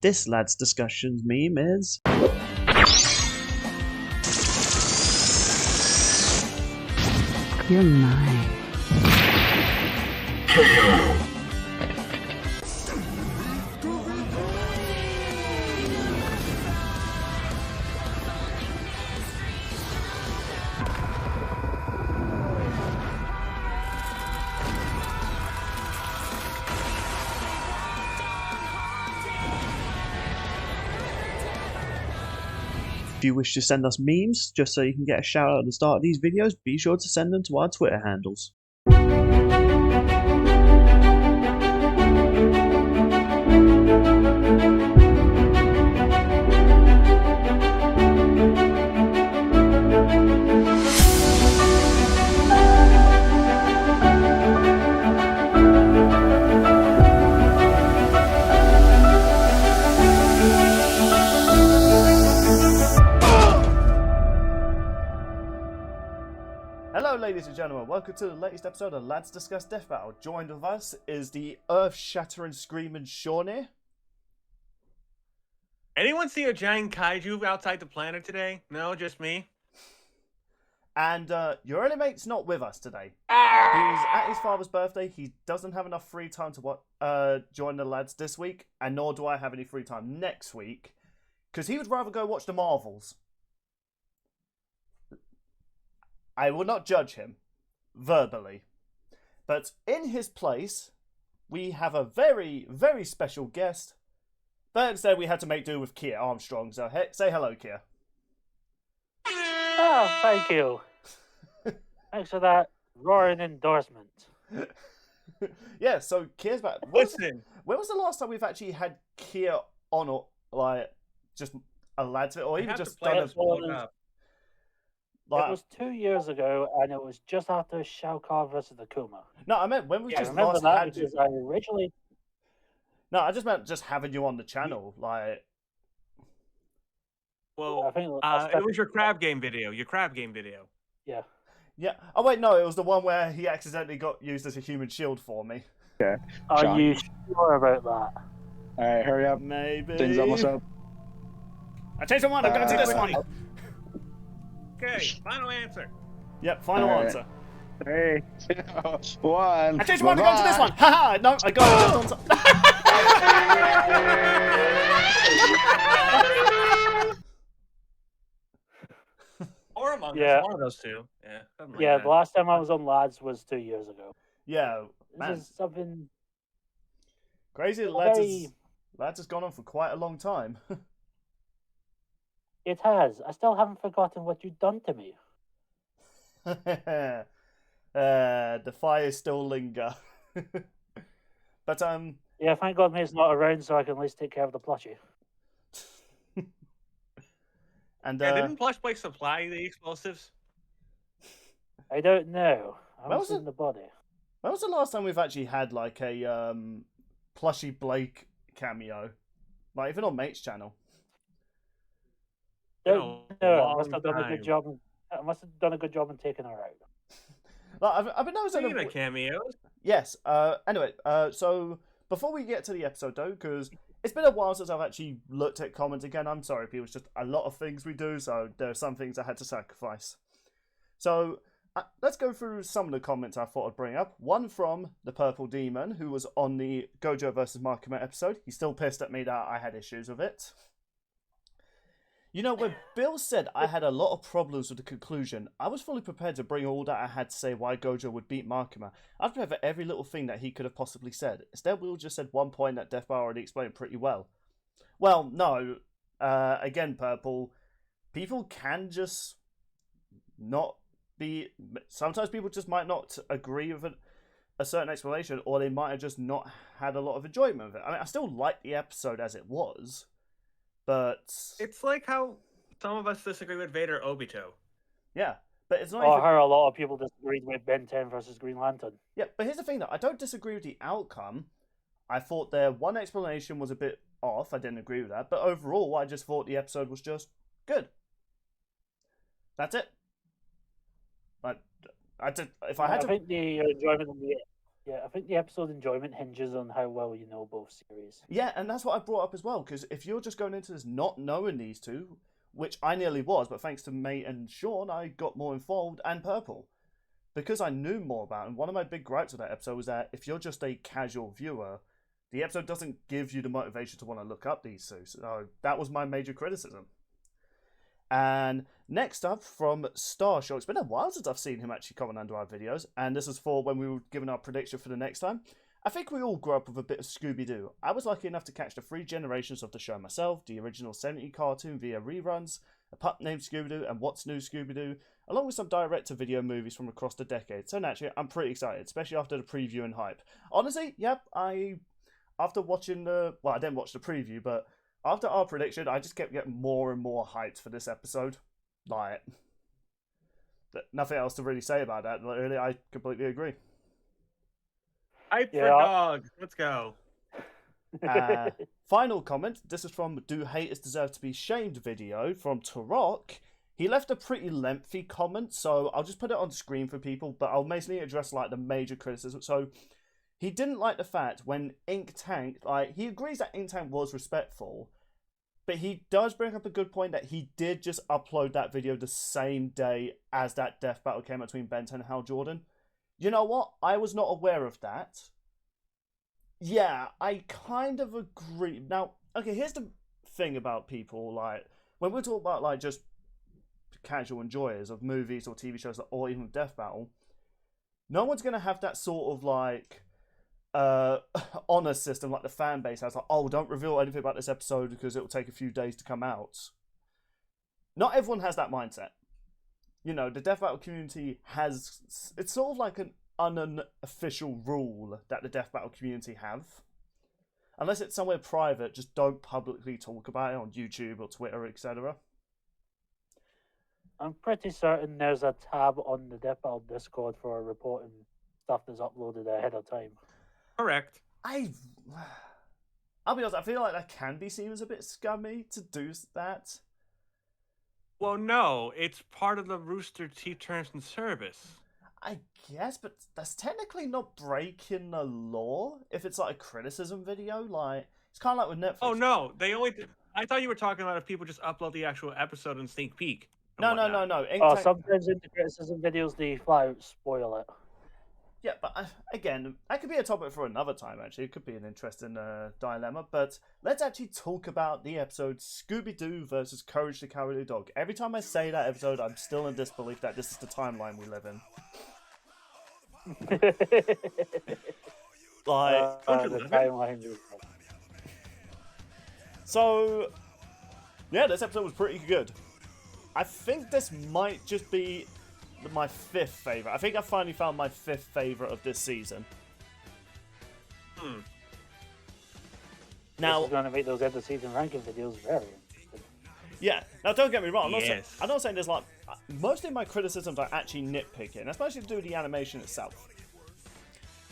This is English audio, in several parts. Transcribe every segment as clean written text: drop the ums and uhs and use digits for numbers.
This lad's discussions meme is... You're mine. If you wish to send us memes, just so you can get a shout out at the start of these videos, be sure to send them to our Twitter handles. Hello ladies and gentlemen, welcome to the latest episode of Lads Discuss Death Battle. Joined with us is the earth-shattering screaming Shawnee. Anyone see a giant kaiju outside the planet today? No, just me? And your only mate's not with us today. He's at his father's birthday. He doesn't have enough free time to join the lads this week, and nor do I have any free time next week, because he would rather go watch the Marvels. I will not judge him, verbally. But in his place, we have a very, very special guest. But instead we had to make do with Keir Armstrong, so say hello, Keir. Oh, thank you. Thanks for that roaring endorsement. Yeah, so Keir's back. Listen. When was the last time we've actually had Keir on, or like, just a lads bit, or even just done a... It was 2 years ago, and it was just after Shao Kahn versus the Kuma. No, I meant when we just remember last that had you. because I originally... No, I just meant just having you on the channel, like... Well, I think it was your crab game video. Yeah. Yeah. Oh, wait, no, it was the one where he accidentally got used as a human shield for me. Okay. Are Sean. you sure about that? Alright, hurry up. Maybe. Things almost up. I changed my mind, I'm going to this one. Okay, final answer. Yep, final All right. answer. 3, 2, 1. I changed my mind, I'm going to this one. Haha, no, I got it just on Or Among Yeah. Us, one of those two. Yeah. Something like Yeah, that. the last time I was on Lads was 2 years ago. Yeah, This man, is something crazy. very... Lads has gone on for quite a long time. It has. I still haven't forgotten what you've done to me. The fires still linger. But, Yeah, thank God Mae's not around so I can at least take care of the plushie. and, Yeah, didn't Plush Play supply the explosives? I don't know. I Well, haven't seen the body. when was the last time we've actually had, like, a, Plushy Blake cameo? Like, even on Mate's channel. Don't a know. I long must have done a time. good job. I must have done a good job in taking her out. Like, I've been noticing... Speaking of cameos, Yes. Anyway, so before we get to the episode, though, because it's been a while since I've actually looked at comments again. I'm sorry, people. It's just a lot of things we do, so there are some things I had to sacrifice. So let's go through some of the comments I thought I'd bring up. One from the Purple Demon, who was on the Gojo versus Markima episode. He's still pissed at me that I had issues with it. You know, when Bill said I had a lot of problems with the conclusion, I was fully prepared to bring all that I had to say why Gojo would beat Markima. I've prepared for every little thing that he could have possibly said. Instead, Will just said one point that Deathbar already explained pretty well. Well, no. Again, Purple, people can just not be... Sometimes people just might not agree with a certain explanation, or they might have just not had a lot of enjoyment of it. I mean, I still like the episode as it was. But it's like how some of us disagree with Vader Obito. yeah, but it's not I even... heard a lot of people disagreed with Ben 10 versus Green Lantern. Yeah, but here's the thing, though. I don't disagree with the outcome. I thought their one explanation was a bit off. I didn't agree with that. But overall, I just thought the episode was just good. That's it. Like, I think the enjoyment in the Yeah, I think the episode enjoyment hinges on how well you know both series. Yeah, and that's what I brought up as well, because if you're just going into this not knowing these two, which I nearly was, but thanks to Mate and Sean, I got more involved, and Purple. Because I knew more about them, one of my big gripes with that episode was that if you're just a casual viewer, the episode doesn't give you the motivation to want to look up these two. So that was my major criticism. And next up from Starshow, it's been a while since I've seen him actually comment under our videos, and this is for when we were giving our prediction for the next time. I think we all grew up with a bit of Scooby-Doo. I was lucky enough to catch the 3 generations of the show myself, the original 70 cartoon via reruns, a pup named Scooby-Doo, and What's New Scooby-Doo, along with some direct-to-video movies from across the decade. So naturally, I'm pretty excited, especially after the preview and hype. Honestly, yep, after watching I didn't watch the preview, but after our prediction, I just kept getting more and more hyped for this episode. Like, nothing else to really say about that. Really, I completely agree. Hype for dogs. Let's go. Final comment. This is from Do Haters Deserve to Be Shamed video from Turok. He left a pretty lengthy comment, so I'll just put it on screen for people, but I'll mainly address like the major criticism. So he didn't like the fact when Ink Tank, like, he agrees that Ink Tank was respectful, but he does bring up a good point that he did just upload that video the same day as that death battle came out between Ben 10 and Hal Jordan. You know what? I was not aware of that. Yeah, I kind of agree. Now, okay, here's the thing about people, like, when we talk about, like, just casual enjoyers of movies or TV shows or even Death Battle, no one's going to have that sort of, like, honor system like the fan base has. Like, oh, don't reveal anything about this episode because it will take a few days to come out. Not everyone has that mindset. You know, the Death Battle community has... It's sort of like an unofficial rule that the Death Battle community have. Unless it's somewhere private, just don't publicly talk about it on YouTube or Twitter, etc. I'm pretty certain there's a tab on the Death Battle Discord for reporting stuff that's uploaded ahead of time. Correct. I'll be honest, I feel like that can be seen as a bit scummy to do that. Well, no, it's part of the Rooster Teeth terms and service. I guess, but that's technically not breaking the law if it's like a criticism video. Like, it's kind of like with Netflix. Oh, no. I thought you were talking about if people just upload the actual episode and sneak peek. No. Sometimes in the criticism videos, they flat out spoil it. Yeah, but again, that could be a topic for another time, actually. It could be an interesting dilemma. But let's actually talk about the episode Scooby-Doo versus Courage the Cowardly Dog. Every time I say that episode, I'm still in disbelief that this is the timeline we live in. The timeline. So, yeah, this episode was pretty good. I think this might just be my 5th favourite. I think I finally found my 5th favourite of this season. Now, this is going to make those end of season ranking videos very interesting. Yeah. Now, don't get me wrong. Yes. I'm not saying there's like... Mostly my criticisms are actually nitpicking, especially to do with the animation itself.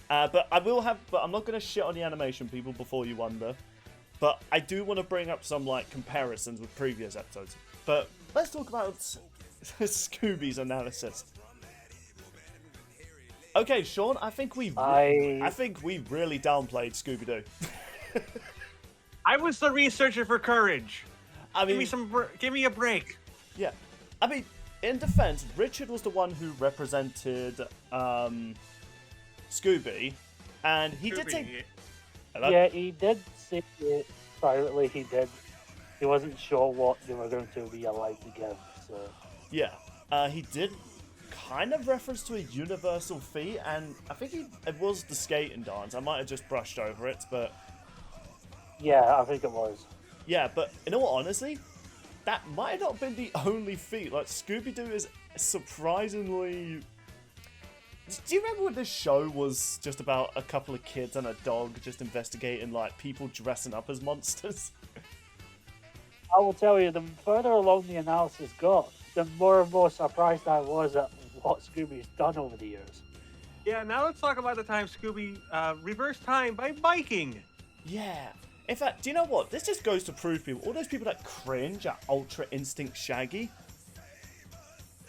But I'm not going to shit on the animation, people, before you wonder. But I do want to bring up some like comparisons with previous episodes. But let's talk about Scooby's analysis. Okay, Sean, I think we really downplayed Scooby-Doo. I was the researcher for Courage. I mean, give me a break. Yeah, I mean, in defense, Richard was the one who represented Scooby, and he did say... Hello? Yeah, he did say it privately. He wasn't sure what they were going to be allowed to give. So yeah, he did kind of reference to a universal feat, and I think it was the skating dance. I might have just brushed over it, but yeah, I think it was. Yeah, but you know what? Honestly, that might not have been the only feat. Like, Scooby-Doo is surprisingly... Do you remember when this show was just about a couple of kids and a dog just investigating, like, people dressing up as monsters? I will tell you, the further along the analysis got, the more and more surprised I was at what Scooby's done over the years. Yeah, now let's talk about the time Scooby reversed time by biking. Yeah. In fact, do you know what? This just goes to prove people, all those people that cringe at Ultra Instinct Shaggy,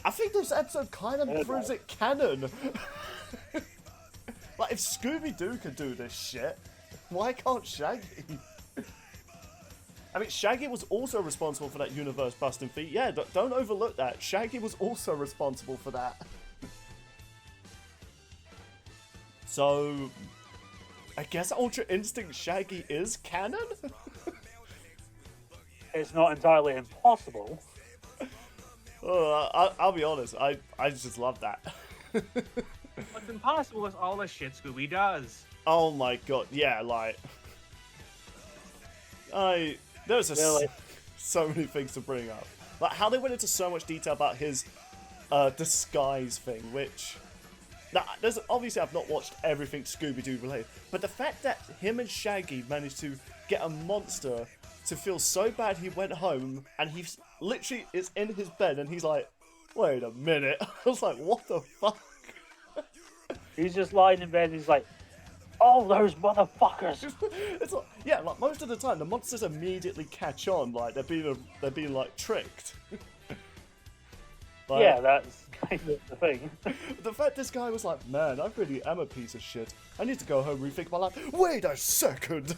I think this episode kind of proves it canon. Like, if Scooby-Doo could do this shit, why can't Shaggy? I mean, Shaggy was also responsible for that universe busting feat. Yeah, don't overlook that. Shaggy was also responsible for that. So, I guess Ultra Instinct Shaggy is canon? It's not entirely impossible. I'll be honest, I just love that. What's impossible is all the shit Scooby does. Oh my god, yeah, like... There's just Really? so many things to bring up. Like, how they went into so much detail about his disguise thing, which... Now, obviously I've not watched everything Scooby-Doo related, but the fact that him and Shaggy managed to get a monster to feel so bad he went home, and he literally is in his bed, and he's like, wait a minute. I was like, what the fuck? He's just lying in bed and he's like, oh, those motherfuckers. It's like, yeah, like most of the time the monsters immediately catch on, like they're being like tricked. Like, Yeah, that's kind of the thing. the fact this guy was like, man, I really am a piece of shit. I need to go home and rethink my life. Wait a second.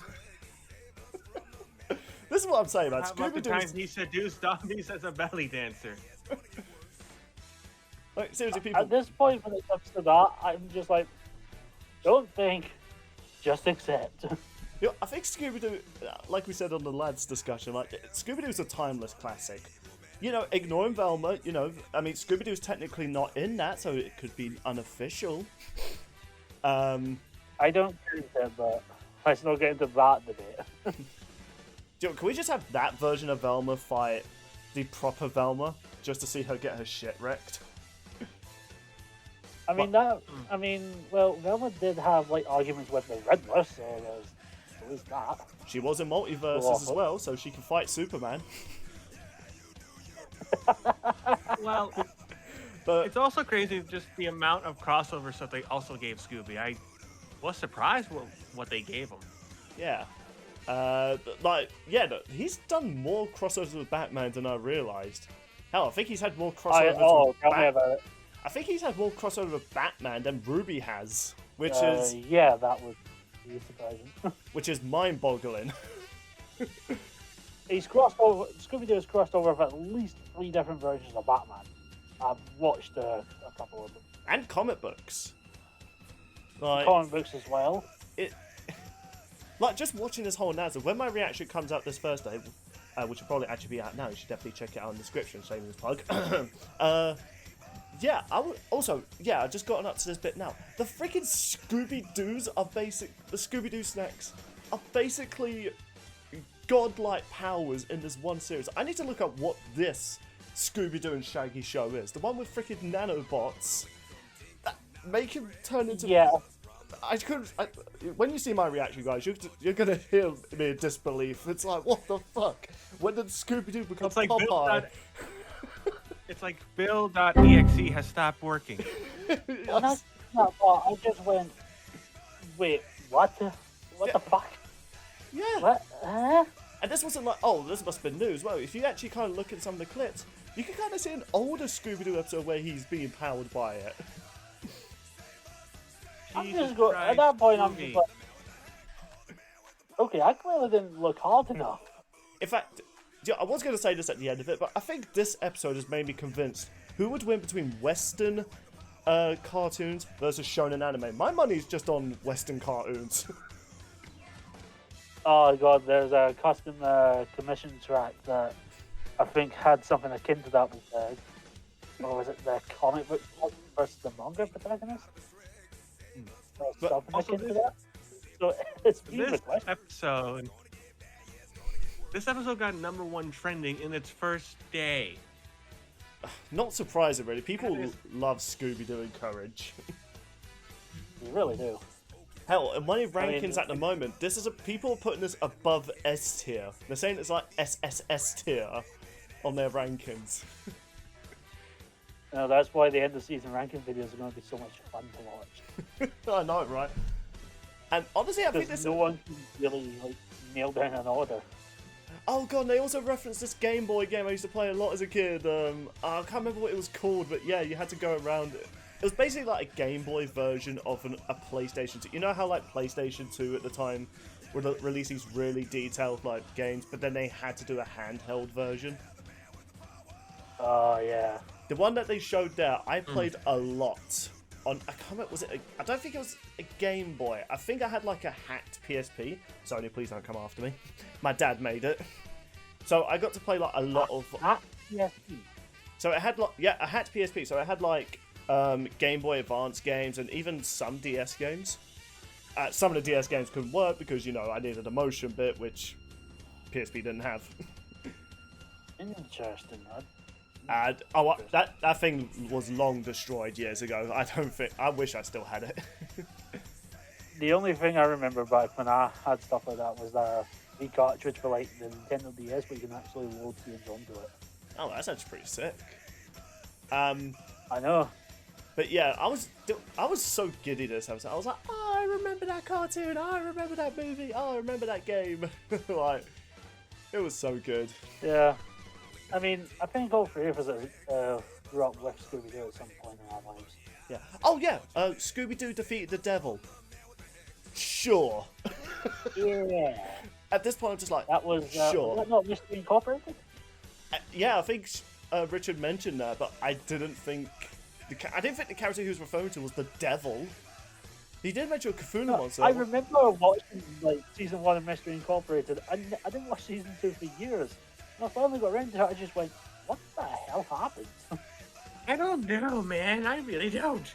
This is what I'm saying, man. How about the Scooby-Doo. time he seduced zombies as a belly dancer? Like, seriously, people. At this point, when it comes to that, I'm just like, don't think, just accept. You know, I think Scooby-Doo, like we said on the lads discussion, like Scooby-Doo's a timeless classic. You know, ignoring Velma, you know, I mean, Scooby-Doo's technically not in that, so it could be unofficial. I don't think that, but let's not get into that debate. You know, can we just have that version of Velma fight the proper Velma, just to see her get her shit wrecked? Well, Velma did have like arguments with the Riddler, so there's that. She was in multiverses as well, so she can fight Superman. Well, But it's also crazy just the amount of crossover stuff they also gave Scooby. I was surprised with what they gave him. yeah, he's done more crossovers with Batman than I realized. Hell, I think he's had more crossovers with tell me about it. I think he's had more crossover with Batman than Ruby has, which is Yeah, that would be surprising. which is mind-boggling. He's crossed over. Scooby-Doo has crossed over with at least 3 different versions of Batman. I've watched a couple of them. And comic books. Like Comic books as well. like just watching this whole narrative. When my reaction comes out this Thursday, which will probably actually be out now, you should definitely check it out in the description. Shameless plug. Yeah, I just gotten up to this bit now. The freaking Scooby-Doos are the Scooby-Doo snacks are basically godlike powers in this one series. I need to look up what this Scooby-Doo and Shaggy show is. The one with freaking nanobots that make him turn into... Yeah. When you see my reaction, guys, you're gonna hear me in disbelief. It's like, what the fuck? When did Scooby-Doo become It's like Popeye? It's like Bill.exe has stopped working. When I that part, I just went, wait, what the fuck? Yeah. What? Huh? And this wasn't like, oh, this must have been new as well. If you actually kind of look at some of the clips, you can kind of see an older Scooby-Doo episode where he's being powered by it. I'm Jesus just going, at that point, I'm just Scooby. like, okay, I clearly didn't look hard enough. In fact, yeah, I was going to say this at the end of it, but I think this episode has made me convinced who would win between Western cartoons versus shonen anime. My money's just on Western cartoons. Oh god, there's a custom commission track that I think had something akin to that with or was it the comic book versus the manga protagonist? Or But something also akin to this- that. So it's been This requested. episode got #1 trending in its first day. Not surprising, really. People That is- love Scooby-Doo and Courage. You really do. Hell, in money rankings mean, at the moment, people are putting this above S tier. They're saying it's like SSS tier on their rankings. You know, that's why the end of season ranking videos are going to be so much fun to watch. I know, right? And honestly, I think Because this. no one can really like nail down an order. Oh god, they also referenced this Game Boy game I used to play a lot as a kid. I can't remember what it was called, but yeah, you had to go around it. was basically like a Game Boy version of a PlayStation 2. You know how like PlayStation 2 at the time would release these really detailed like games, but then they had to do a handheld version. Oh yeah. The one that they showed there, I played a lot. On I can't remember, was it? I don't think it was a Game Boy. I think I had like a hacked PSP. Sony, please don't come after me. My dad made it, so I got to play like a lot of. PSP. So it had like a hacked PSP. So it had like Game Boy Advance games and even some DS games. Some of the DS games couldn't work because I needed a motion bit, which PSP didn't have. Interesting, man. And that thing was long destroyed years ago. I wish I still had it. The only thing I remember back when I had stuff like that was the cartridge for like the Nintendo DS, but you can actually load games onto it. Oh, that's actually pretty sick. I know. But yeah, I was so giddy this episode. I was like, oh, I remember that cartoon. Oh, I remember that movie. Oh, I remember that game. Like, it was so good. Yeah. I mean, I think all three of us grew up with Scooby-Doo at some point in our lives. Yeah. Oh yeah. Scooby-Doo defeated the devil. Sure. Yeah. At this point, I'm just like, That was sure. Was that not Mystery Incorporated? Yeah, I think Richard mentioned that, but I didn't think the character he was referring to was the devil. He did mention a Cthulhu monster. I remember watching like season 1 of Mystery Incorporated. I didn't watch season 2 for years. And I finally got around to it. I just went, "What the hell happened?" I don't know, man. I really don't.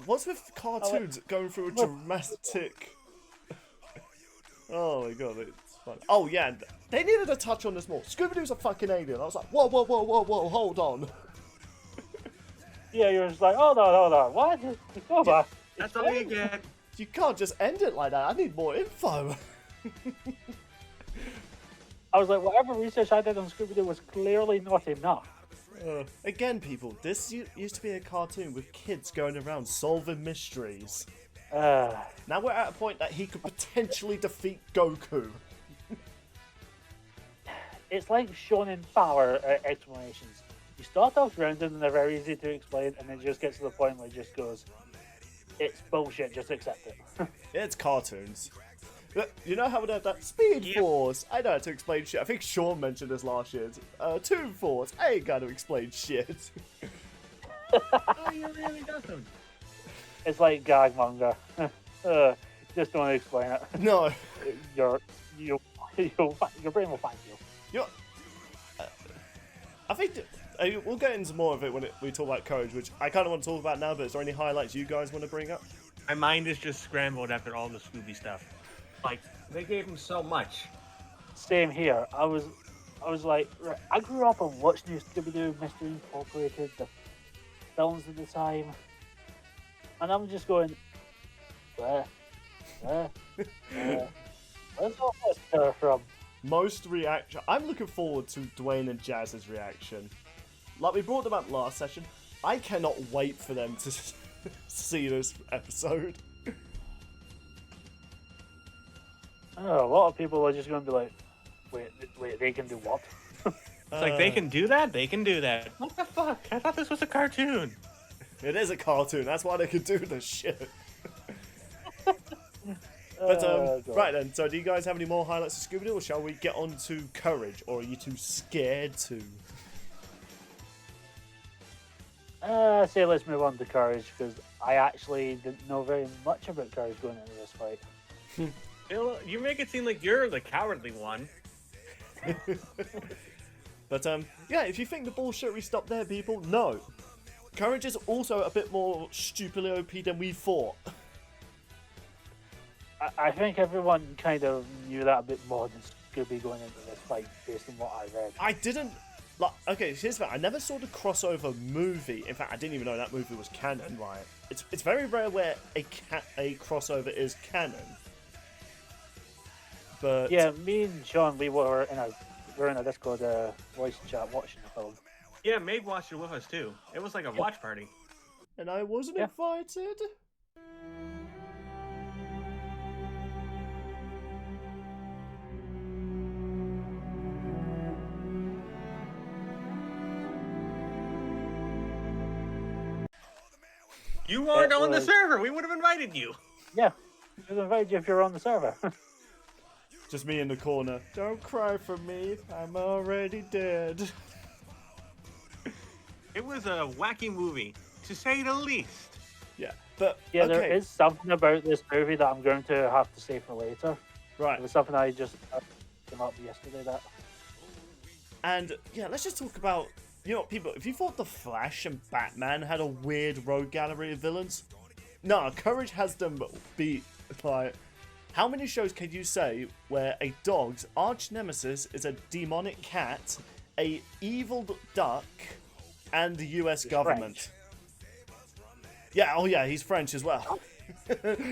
What's with cartoons going through a dramatic? Oh my god, it's fun. Oh yeah, they needed to touch on this more. Scooby-Doo's a fucking alien. I was like, whoa, whoa, whoa, whoa, whoa, hold on. Yeah, you're just like, hold on, what? Go back. That's all you get. You can't just end it like that. I need more info. I was like, whatever research I did on Scooby-Doo was clearly not enough. Again, people, this used to be a cartoon with kids going around solving mysteries. Uh, Now we're at a point that he could potentially defeat Goku. It's like Shonen Power explanations. You start off grounded and they're very easy to explain, and then it just gets to the point where it just goes, it's bullshit, just accept it. It's cartoons. But you know how we have that Speed Force? I know how to explain shit. I think Sean mentioned this last year. Toon Force. I ain't got to explain shit. Oh, you really doesn't. It's like gag manga. Just don't explain it. No. Your brain will find you. I think we'll get into more of it when we talk about Courage, which I kind of want to talk about now, but is there any highlights you guys want to bring up? My mind is just scrambled after all the Scooby stuff. Like, they gave him so much. Same here. I was like, right, I grew up on watching Scooby-Doo, Mystery Incorporated, the films at the time, and I'm just going, where's all this coming from? Most reaction. I'm looking forward to Dwayne and Jazz's reaction. Like we brought them up last session. I cannot wait for them to see this episode. Oh, a lot of people are just going to be like, wait, they can do what? It's like, they can do that? They can do that. What the fuck? I thought this was a cartoon. It is a cartoon. That's why they can do this shit. But right then. So, do you guys have any more highlights of Scooby-Doo, or shall we get on to Courage, or are you too scared to? Say let's move on to Courage, because I actually didn't know very much about Courage going into this fight. You make it seem like you're the cowardly one. But yeah, if you think the bullshit we stopped there, people, no. Courage is also a bit more stupidly OP than we thought. I think everyone kind of knew that a bit more than Scooby going into this fight, based on what I read. I didn't. Like, okay, here's the thing. I never saw the crossover movie. In fact, I didn't even know that movie was canon, right? It's very rare where a crossover is canon. But yeah, me and Sean, we were in a Discord voice chat watching the film. Yeah, Maeve watched it with us too. It was like a watch party. And I wasn't invited. You weren't It on the was- server. We would have invited you. Yeah, we would invite you if you're on the server. Just me in the corner. Don't cry for me. I'm already dead. It was a wacky movie, to say the least. Yeah, but Yeah, okay, there is something about this movie that I'm going to have to say for later. right. It was something I just came up yesterday that. And yeah, let's just talk about, you know, people. If you thought The Flash and Batman had a weird rogue gallery of villains, no, Courage has them beat. Like, how many shows can you say where a dog's arch nemesis is a demonic cat, a evil duck, and the U.S. government? French. Yeah, oh yeah, he's French as well.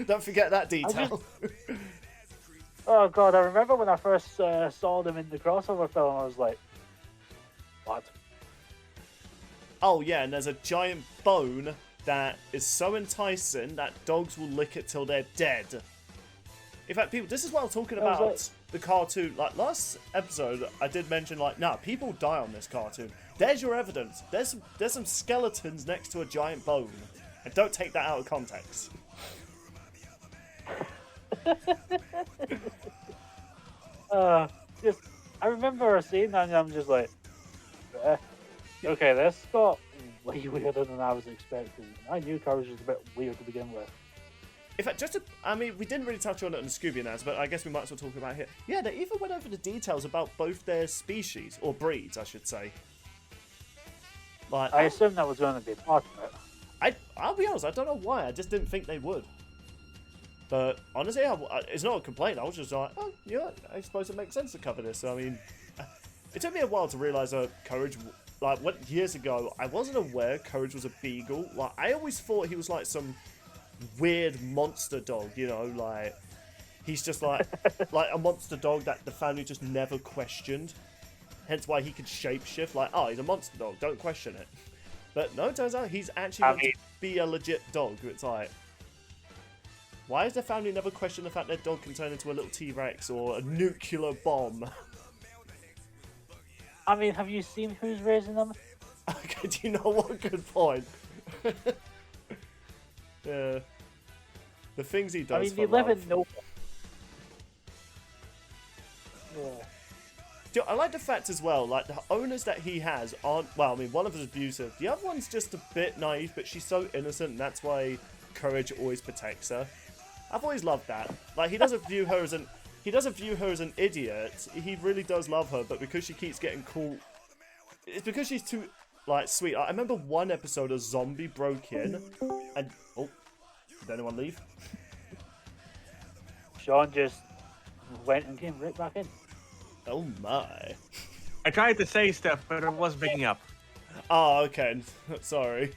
Don't forget that detail. Oh god, I remember when I first saw them in the crossover film, I was like, what? Oh yeah, and there's a giant bone that is so enticing that dogs will lick it till they're dead. In fact, people, this is what I'm talking was about. it? The cartoon, like last episode, I did mention like, nah, people die on this cartoon. There's your evidence. There's some skeletons next to a giant bone, and don't take that out of context. Just I remember seeing that and I'm just like, okay, this got way weirder than I was expecting. I knew Courage was a bit weird to begin with. In fact, I mean, we didn't really touch on it in the Scooby-Doo, but I guess we might as well talk about it here. Yeah, they even went over the details about both their species, or breeds, I should say. Like, I assumed that was going to be part of it. I'll be honest, I don't know why. I just didn't think they would. But honestly, it's not a complaint. I was just like, oh, yeah, I suppose it makes sense to cover this. So, I mean, it took me a while to realise Courage, like, years ago, I wasn't aware Courage was a beagle. Like, I always thought he was like some weird monster dog, you know, like, he's just like, like a monster dog that the family just never questioned. Hence why he could shapeshift, like, oh, he's a monster dog, don't question it. But no, it turns out he's actually meant to be a legit dog. It's like, why has the family never questioned the fact their dog can turn into a little T-Rex or a nuclear bomb? I mean, have you seen who's raising them? Okay, do you know what? Good point. Yeah. The things he does I mean, for they live love. in no. Yeah. Do you know, I like the fact as well, like, the owners that he has aren't, well, I mean, one of them is abusive. The other one's just a bit naive, but she's so innocent, and that's why Courage always protects her. I've always loved that. Like, he doesn't view her as an idiot. He really does love her, but because she keeps getting caught, it's because she's too, like, sweet. I remember one episode a zombie broke in, and, oh, did anyone leave? Sean just went and came right back in. Oh my. I tried to say stuff, but it wasn't picking up. Oh, okay. Sorry.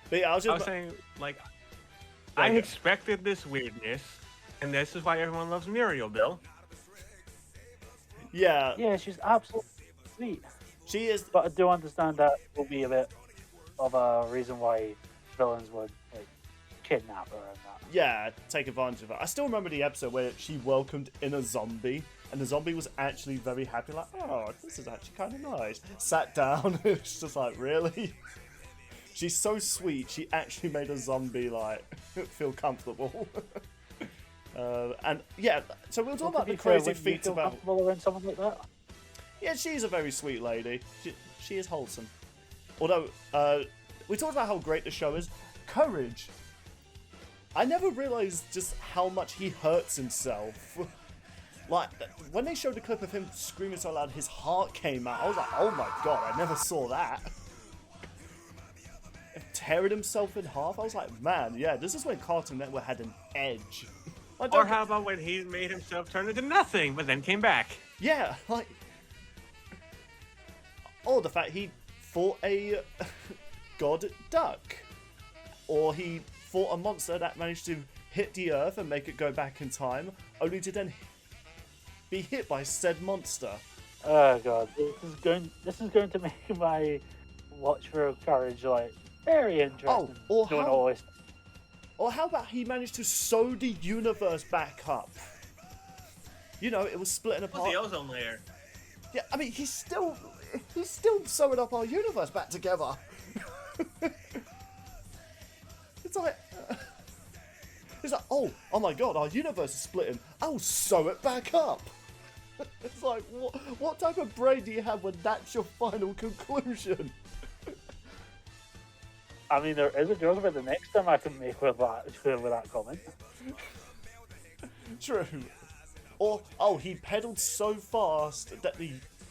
But yeah, I was I was just... saying, like, I expected this weirdness, and this is why everyone loves Muriel, Bill. Yeah, Yeah, she's absolutely sweet. she is... But I do understand that will be a bit of a reason why villains would like kidnap her and that. Yeah, take advantage of her. I still remember the episode where she welcomed in a zombie, and the zombie was actually very happy, like, oh, this is actually kind of nice. Sat down, it's just like, really? She's so sweet, she actually made a zombie, like, feel comfortable. And, yeah, so we'll talk about the crazy feats about... comfortable around someone like that. Yeah, she's a very sweet lady. She is wholesome. Although, we talked about how great the show is. Courage. I never realised just how much he hurts himself. Like, when they showed the clip of him screaming so loud his heart came out, I was like, oh my god, I never saw that. Tearing himself in half, I was like, man, yeah, this is when Cartoon Network had an edge. Or how about when he made himself turn into nothing, but then came back? Yeah, like... Or the fact he fought a god duck. Or he fought a monster that managed to hit the earth and make it go back in time, only to then be hit by said monster. Oh god, this is going to make my watch for Courage like very interesting. Oh, Doing all this. Or how about he managed to sew the universe back up? You know, it was splitting What's apart. the ozone layer? Yeah, I mean, he's still sewing up our universe back together. It's like, It's like, oh my god, our universe is splitting. I'll sew it back up. It's like, what type of brain do you have when that's your final conclusion? I mean, there is a joke about the next time I can make with that comment. True. Or, he pedaled so fast that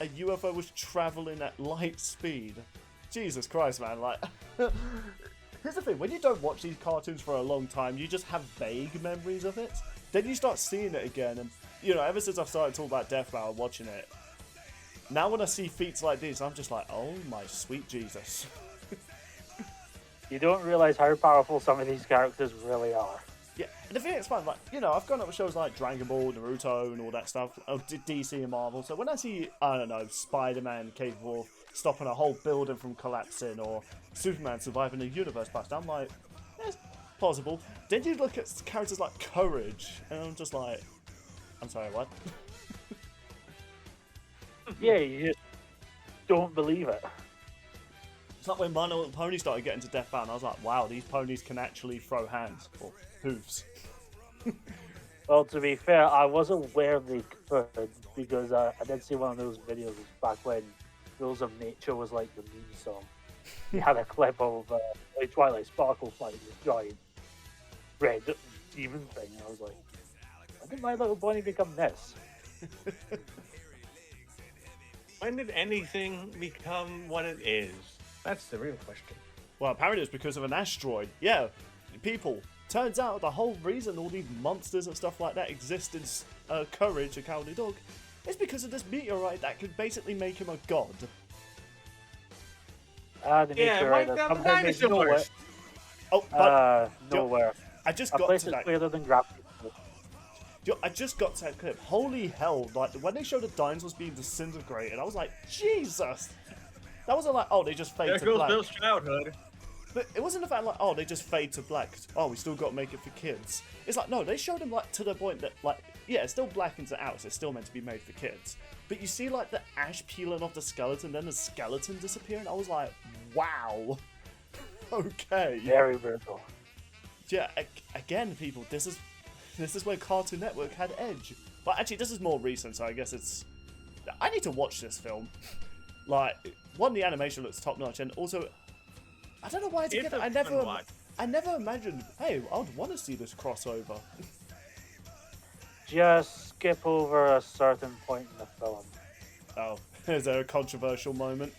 a UFO was traveling at light speed. Jesus Christ, man, like... Here's the thing, when you don't watch these cartoons for a long time, you just have vague memories of it. Then you start seeing it again, and, ever since I've started talking about Death Battle, watching it, now when I see feats like these, I'm just like, oh my sweet Jesus. You don't realise how powerful some of these characters really are. Yeah, the thing is fun, like, I've gone up with shows like Dragon Ball, Naruto, and all that stuff, DC and Marvel, so when I see, I don't know, Spider-Man capable of stopping a whole building from collapsing, or Superman surviving a universe blast, I'm like, it's possible. Then you look at characters like Courage, and I'm just like, I'm sorry, what? Yeah, you just don't believe it. It's like when My Little Pony started getting to Death Battle, and I was like, wow, these ponies can actually throw hands, or hooves. Well, to be fair, I was aware they could, because I did see one of those videos back when Rules of Nature was like the meme song. He had a clip of Twilight Sparkle fighting this giant red demon thing, and I was like, when did My Little Pony become this? When did anything become what it is? That's the real question. Well, apparently it's because of an asteroid. Yeah, people. Turns out the whole reason all these monsters and stuff like that exist in Courage, a Cowardly Dog, is because of this meteorite that could basically make him a god. The meteorite right that down the somehow made nowhere. dinosaurs. Oh, but Nowhere. I just A got place to is that. clearer than gravity. I just got to that clip. Holy hell! Like when they showed the dinosaurs being disintegrated, I was like, Jesus! That wasn't like, they just fade There to goes black. Bill's childhood. But it wasn't the fact like, they just fade to black. Oh, we still got to make it for kids. It's like, no, they showed them like to the point that like, yeah, it still blackens it out. So it's still meant to be made for kids. But you see like the ash peeling off the skeleton, then the skeleton disappearing. I was like, wow. Okay. Very brutal. Yeah. Again, people, this is where Cartoon Network had edge. But actually, this is more recent, so I guess it's. I need to watch this film. Like, one, the animation looks top notch, and also, I don't know why it's It's again. a fun watch. I never imagined. Hey, I'd want to see this crossover. Just skip over a certain point in the film. Oh, is there a controversial moment?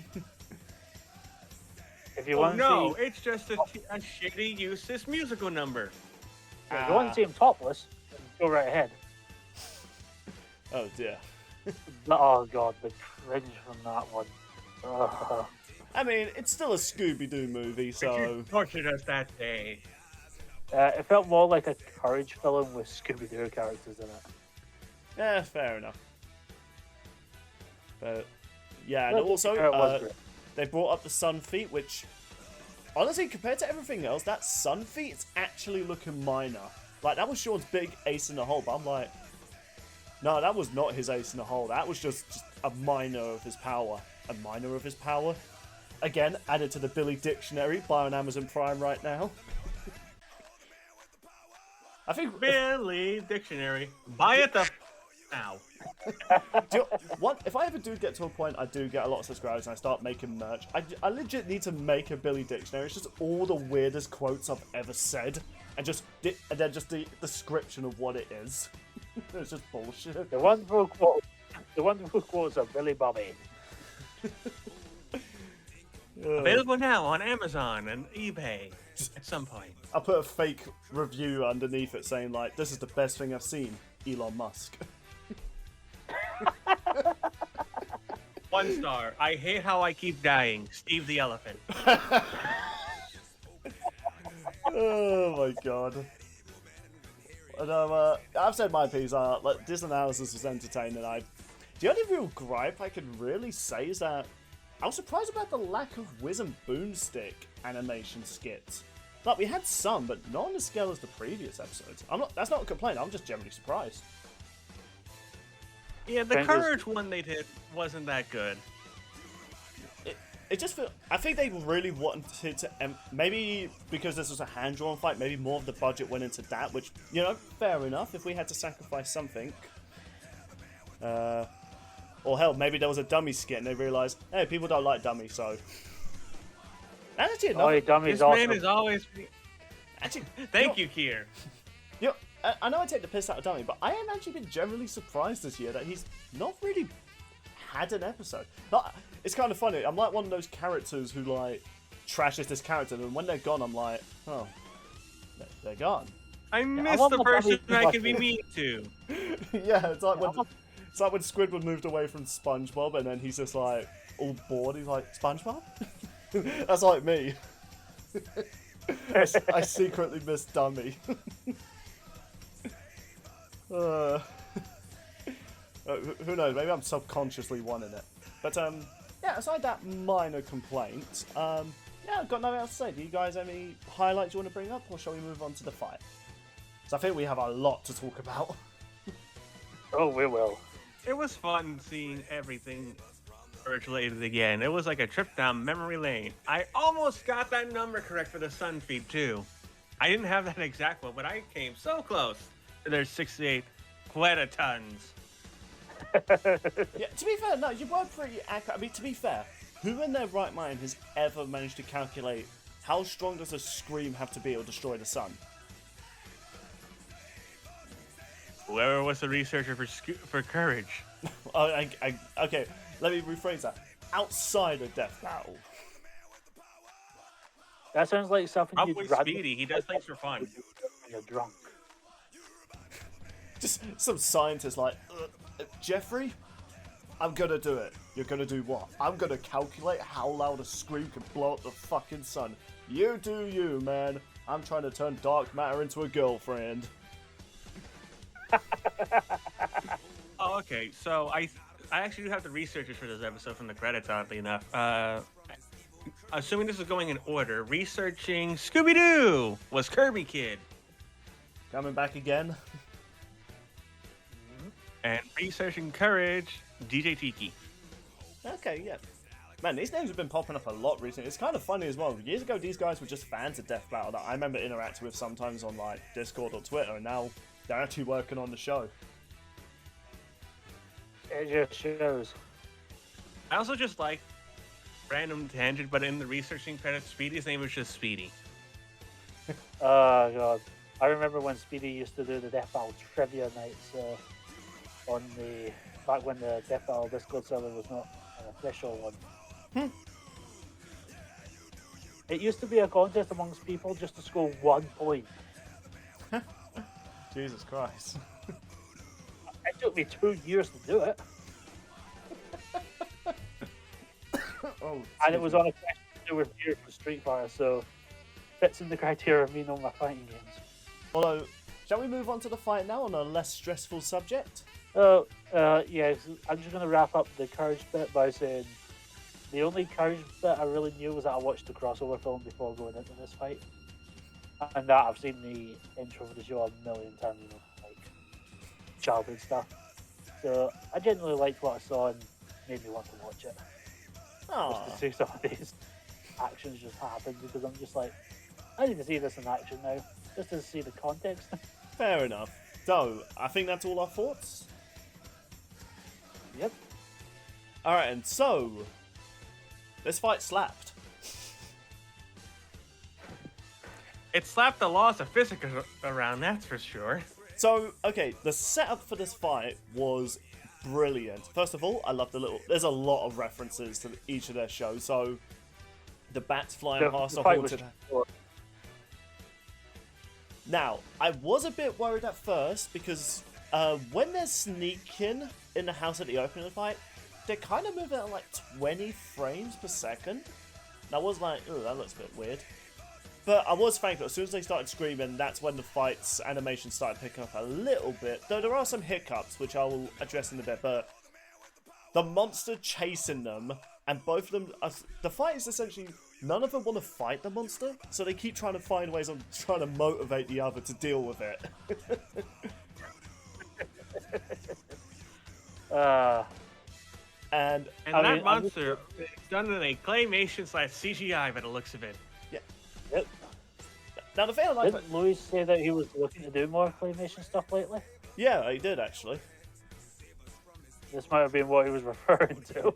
If you Oh want to no, see, it's just a shitty, useless musical number. if you want to see him topless, then go right ahead. Oh dear. Oh god, the cringe from that one. Ugh. I mean, it's still a Scooby-Doo movie, But you so tortured us that day. It felt more like a Courage film with Scooby-Doo characters in it. yeah, fair enough. But yeah, and Well, also it was great. they brought up the sun feet, which honestly, compared to everything else, that sun feat's actually looking minor. Like that was Sean's big ace in the hole, but I'm like, no, that was not his ace in the hole. That was just a minor of his power. A minor of his power. Again, added to the Billy Dictionary, buy on Amazon Prime right now. I think Billy Dictionary. Buy it now. if I ever do get to a point I do get a lot of subscribers and I start making merch, I legit need to make a Billy Dictionary. It's just all the weirdest quotes I've ever said, and then just the description of what it is. It's just bullshit. The wonderful quotes of Billy Bobby. Available now on Amazon and eBay at some point. I'll put a fake review underneath it saying like, "This is the best thing I've seen." Elon Musk. 1 star. I hate how I keep dying. Steve the Elephant. Oh my god. And, I've said my piece. Like, this analysis was entertaining. The only real gripe I can really say is that I was surprised about the lack of Whiz and Boomstick animation skits. Like, we had some, but not on the scale as the previous episodes. That's not a complaint. I'm just generally surprised. Yeah, the Fingers- Courage one they did wasn't that good. it just feel, I think they really wanted to maybe because this was a hand-drawn fight, maybe more of the budget went into that, which, you know, fair enough if we had to sacrifice something. Or hell, maybe there was a dummy skit and they realised, hey, people don't like dummies, so. And actually, Oh, dummies This awesome. man is always. actually, Thank you, Keir. you know, I know I take the piss out of dummy, but I have actually been generally surprised this year that he's not really had an episode. Like, it's kind of funny. I'm like one of those characters who like trashes this character, and when they're gone, I'm like, oh, they're gone. I miss want the the person dummy I can be mean to. Yeah, it's like when Squidward moved away from SpongeBob, and then he's just like all bored. He's like, SpongeBob? That's like me. I secretly miss Dummy. Who knows? Maybe I'm subconsciously wanting it. But yeah. Aside that minor complaint, yeah, I've got nothing else to say. Do you guys have any highlights you want to bring up, or shall we move on to the fight? So I think we have a lot to talk about. Oh, we will. It was fun seeing everything related again. It was like a trip down memory lane. I almost got that number correct for the sun feed too. I didn't have that exact one, but I came so close. There's 68 plettatons. Yeah, to be fair, no, you were pretty accurate. I mean, to be fair, who in their right mind has ever managed to calculate how strong does a scream have to be or destroy the sun? Whoever was the researcher for Courage. Okay, let me rephrase that. Outside of Death Battle. That sounds like something Probably you'd run Speedy. He does things for fun. when you're drunk. Just some scientist like, Jeffrey, I'm gonna do it. You're gonna do what? I'm gonna calculate how loud a scream can blow up the fucking sun. You do you, man. I'm trying to turn dark matter into a girlfriend. Oh, okay. So I actually do have the researchers for this episode from the credits, oddly enough. Assuming this is going in order, researching Scooby-Doo was Kirby Kid. Coming back again. And researching Courage, DJ Tiki. Okay, yeah. Man, these names have been popping up a lot recently. It's kind of funny as well. Years ago, these guys were just fans of Death Battle that I remember interacting with sometimes on like Discord or Twitter, and now they're actually working on the show. It just shows. I also just like random tangent, but in the researching credits, Speedy's name was just Speedy. Oh god. I remember when Speedy used to do the Death Battle trivia nights on the back when the Death Battle Discord server was not an official one. It used to be a contest amongst people just to score 1 point. Jesus Christ. It took me 2 years to do it. Oh, And it was on a question to do with gear for Street Fighter, so fits in the criteria of me knowing my fighting games. Although, shall we move on to the fight now on a less stressful subject? Yeah, I'm just going to wrap up the Courage bit by saying the only Courage bit I really knew was that I watched the crossover film before going into this fight. And that I've seen the intro for the show a million times, you know, like childhood stuff. So I genuinely liked what I saw and made me want to watch it. Oh, Just to see some of these actions just happen because I'm just like, I need to see this in action now, just to see the context. fair enough. So, I think that's all our thoughts. Yep. Alright, and so, this fight slapped. It slapped the laws of physics around, that's for sure. So, okay, the setup for this fight was brilliant. First of all, I love there's a lot of references to each of their shows. So, the bats flying past a fight was haunted... short. Now, I was a bit worried at first because when they're sneaking in the house at the opening of the fight, they're kind of moving at like 20 frames per second. And I was like, oh, that looks a bit weird. But I was thankful. As soon as they started screaming, that's when the fight's animation started picking up a little bit. Though there are some hiccups, which I will address in a bit. But the monster chasing them, and both of them... the fight is essentially... None of them want to fight the monster, so they keep trying to find ways of trying to motivate the other to deal with it. And I that mean, monster is done in a claymation / CGI by the looks of it. Yep. Now the thing I like, Didn't Louis say that he was looking to do more claymation stuff lately? yeah, he did actually. This might have been what he was referring to.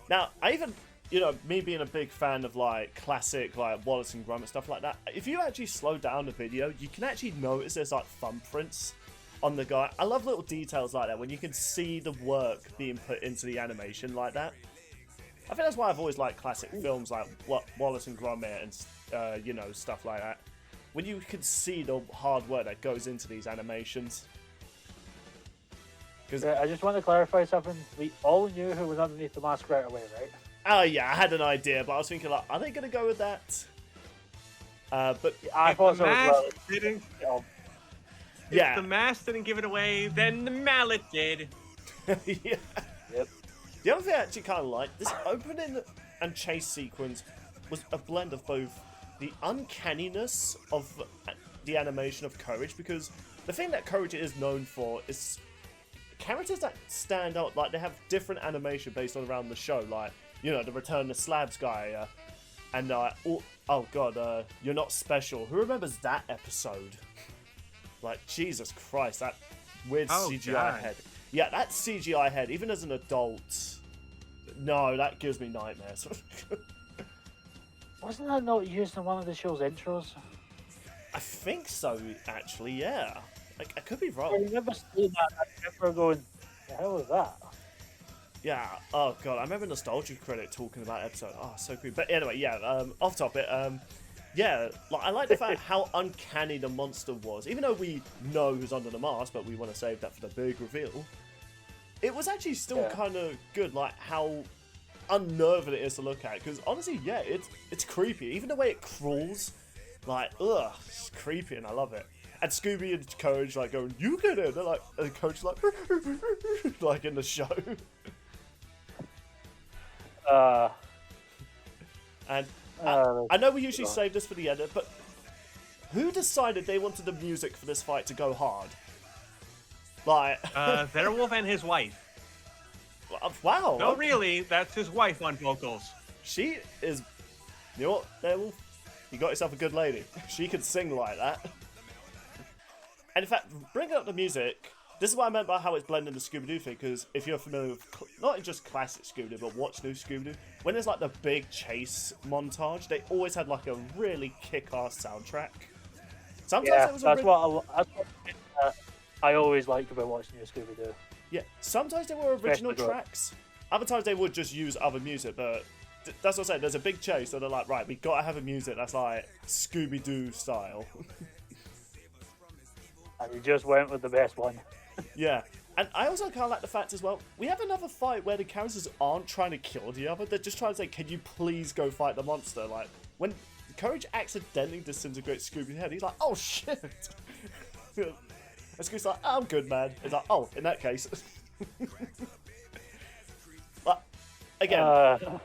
Now, I even, you know, me being a big fan of like classic like Wallace and Gromit and stuff like that, if you actually slow down the video, you can actually notice there's like thumbprints on the guy. I love little details like that when you can see the work being put into the animation like that. I think that's why I've always liked classic films like Wallace and Gromit and you know, stuff like that. When you can see the hard work that goes into these animations. I just want to clarify something. We all knew who was underneath the mask right away, right? Oh yeah, I had an idea, but I was thinking like, are they going to go with that? But I If thought the so as well. mask didn't, yeah, if the mask didn't give it away, then the mallet did. yeah. Yep. The other thing I actually kind of like, this opening and chase sequence was a blend of both the uncanniness of the animation of Courage, because the thing that Courage is known for is characters that stand out, like they have different animation based on around the show, like, you know, the Return to Slabs guy, and oh god, You're Not Special. Who remembers that episode? Like, Jesus Christ, that weird CGI God. head. Yeah, that CGI head, even as an adult, no, that gives me nightmares. Wasn't that not used in one of the show's intros? I think so, actually, yeah. I could be I wrong. remember seeing that and I remember going, the hell was that? Yeah, oh god, I remember Nostalgia Credit talking about that episode. Oh, so cool. But anyway, yeah, off topic, yeah, like, I like the fact how uncanny the monster was. Even though we know who's under the mask, but we want to save that for the big reveal. It was actually still kind of good, like how unnerving it is to look at. Because honestly, yeah, it's creepy. Even the way it crawls, like, ugh, it's creepy and I love it. And Scooby and Courage like going, "You get it!" They're like, and Coach like, like in the show. And I know we usually save this for the edit, but who decided they wanted the music for this fight to go hard? Like, Werewolf and his wife. wow. No, really, that's his wife on vocals. She is, you know what, Werewolf? You got yourself a good lady. She can sing like that. And in fact, bringing up the music, this is what I meant by how it's blending the Scooby-Doo thing, because if you're familiar with, not just classic Scooby-Doo, but watch new Scooby-Doo, when there's like the big chase montage, they always had like a really kick-ass soundtrack. Sometimes it was that's what I always liked about watching your Scooby-Doo. Yeah, sometimes they were original Especially good. tracks. Other times they would just use other music, but that's what I'm saying. There's a big chase, so they're like, right, we gotta have a music that's like Scooby-Doo style. And you just went with the best one. Yeah, and I also kind of like the fact as well, we have another fight where the characters aren't trying to kill the other, they're just trying to say, can you please go fight the monster? Like, when Courage accidentally disintegrates Scooby's head, he's like, oh shit! And Scooby's like, I'm good, man. He's like, oh, in that case. But, again,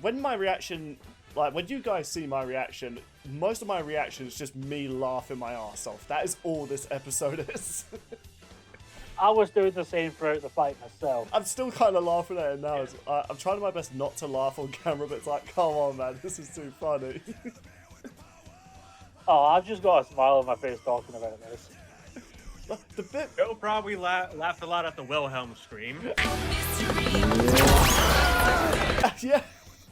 when my reaction, like, when you guys see my reaction, most of my reaction is just me laughing my arse off. That is all this episode is. I was doing the same throughout the fight myself. I'm still kind of laughing at it now. I'm trying my best not to laugh on camera, but it's like, come on, man, this is too funny. Oh, I've just got a smile on my face talking about this. The bit, Joe probably laughed a lot at the Wilhelm scream. yeah,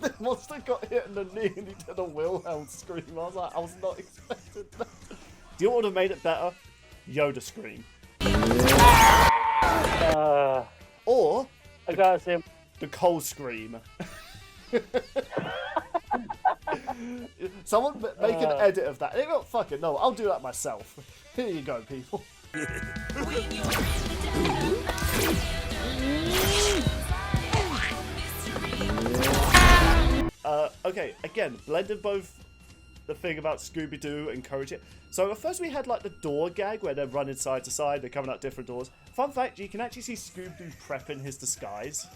the monster got hit in the knee and he did a Wilhelm scream. I was not expecting that. Do you know what would have made it better? Yoda scream. Or I gotta say, the Cole scream. Someone make an edit of that. Hey, well, fuck it, no, I'll do that myself. Here you go, people. Okay, again, blended both the thing about Scooby-Doo and Courage. So at first we had like the door gag where they're running side to side, they're coming out different doors. Fun fact, you can actually see Scooby-Doo prepping his disguise.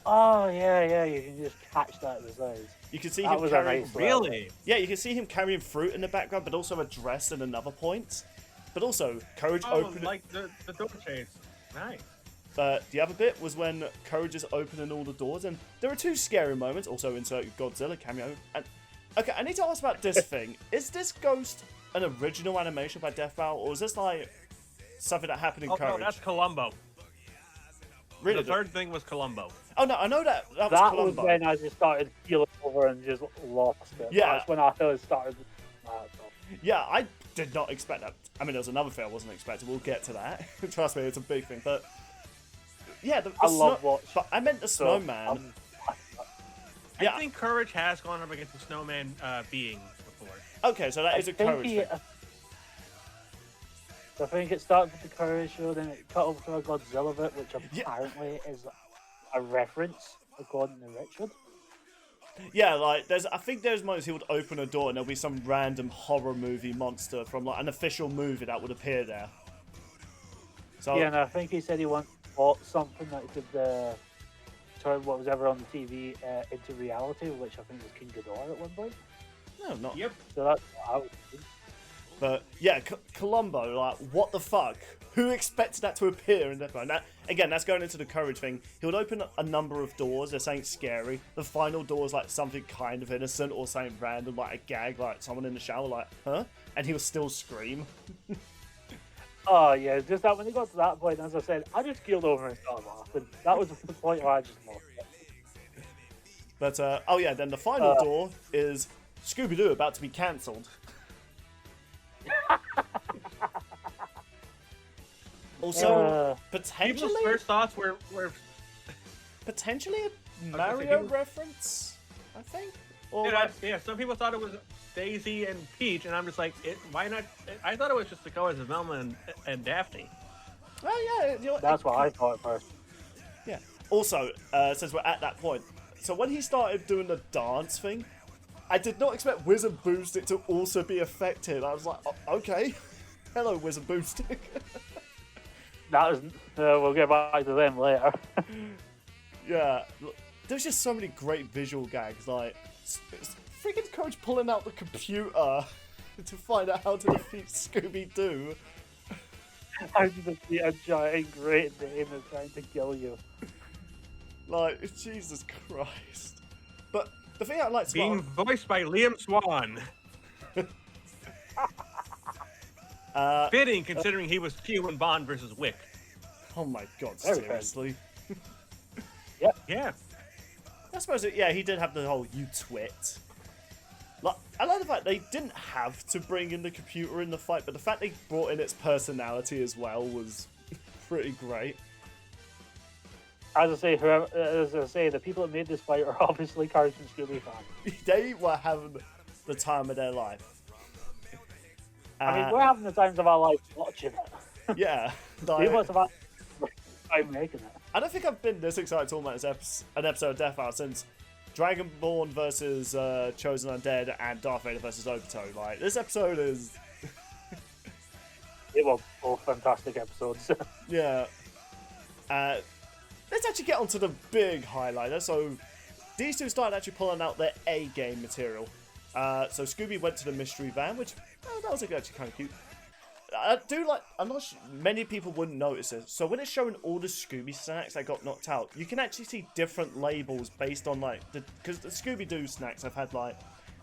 oh yeah, you can just catch that with those. You can see That him was a carrying... nice Really? Yeah, you can see him carrying fruit in the background, but also a dress in another point. But also, Courage Oh, opening... like the door chase. Nice. The other bit was when Courage is opening all the doors, and there are two scary moments. Also, insert Godzilla cameo. And okay, I need to ask about this thing. Is this ghost an original animation by Death Bow, or is this like something that happened in Oh, Courage? no, that's Columbo. Really? The third thing was Columbo. Oh no, I know that was That Columbo. was when I just started keeling over and just lost it. Yeah. That's when I started. Yeah, I did not expect that. I mean, there was another thing I wasn't expecting. We'll get to that. Trust me, it's a big thing. But yeah, the I love watching. But I meant the snowman. Yeah. I think Courage has gone up against the snowman being before. Okay, so that is a Courage thing. I think it started with the Courage show, then it cut over to a Godzilla bit, which apparently is a reference, according to Richard. Yeah, like I think there's moments he would open a door and there'll be some random horror movie monster from like an official movie that would appear there. So Yeah, and I think he said he once bought something that could turn what was ever on the TV into reality, which I think was King Ghidorah at one point. no, not. Yep. So that's what I was thinking. But yeah, Columbo, like what the fuck? Who expected that to appear in Death Note? Now, again, that's going into the Courage thing. He would open a number of doors. They're saying scary. The final door is like something kind of innocent or something random, like a gag, like someone in the shower, like huh? And he would still scream. Oh yeah, just that when he got to that point, as I said, I just keeled over and started laughing. That was the point where I just lost it. But oh yeah, then the final door is Scooby-Doo about to be cancelled. Also, potentially, People's first thoughts were potentially a gonna say Mario people- reference, I think. Or yeah, like, yeah. Some people thought it was Daisy and Peach, and I'm just like, why not? I thought it was just the colors of Velma and Daphne. oh yeah, you know, That's what I thought at first. Yeah. Also, since we're at that point, so when he started doing the dance thing, I did not expect Wizard Boomstick to also be affected. I was like, oh, okay, hello Wizard Boomstick. That was. We'll get back to them later. Yeah, there's just so many great visual gags, like freaking Coach pulling out the computer to find out how to defeat Scooby-Doo. How did it be a giant great name and trying to kill you? Like, Jesus Christ. But the thing I like Being voiced by Liam Swan. Fitting, considering he was Q in Bond versus Wick. oh my god, Very seriously. Yeah. I suppose, yeah, he did have the whole "you twit." Like, I like the fact they didn't have to bring in the computer in the fight, but the fact they brought in its personality as well was pretty great. As I say, the people that made this fight are obviously Courage and Scooby fans. They were having the time of their life. I mean, we're having the times of our life watching it. Yeah. We Like, must have had time making it. I don't think I've been this excited talking about an episode of Death Hour since Dragonborn versus Chosen Undead and Darth Vader versus Obito. Like, this episode is... It was both fantastic episodes. Yeah. Let's actually get onto the big highlighter. So, these two started actually pulling out their A-game material. So, Scooby went to the mystery van, which, that was actually kind of cute. I do like, I'm not sure, many people wouldn't notice it. So, when it's showing all the Scooby snacks that got knocked out, you can actually see different labels based on, like, because the Scooby-Doo snacks have had, like,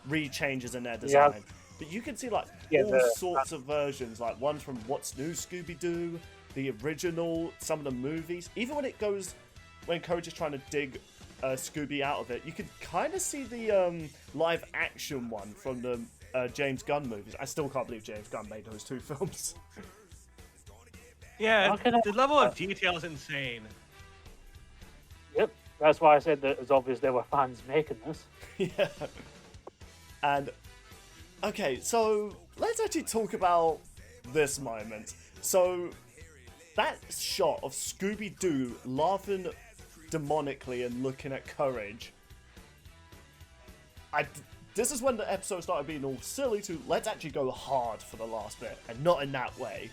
re-changes in their design. Yeah. But you can see, like, Yeah, all sorts of versions, like, one from What's New Scooby-Doo, the original, some of the movies. Even when it goes, when Courage is trying to dig Scooby out of it, you can kind of see the live action one from the James Gunn movies. I still can't believe James Gunn made those two films. Yeah, How can I- the level of detail is insane. Yep, that's why I said that it's obvious there were fans making this. Yeah. And, okay, so let's actually talk about this moment. So, that shot of Scooby-Doo laughing demonically and looking at Courage. This is when the episode started being all silly to let's actually go hard for the last bit, and not in that way.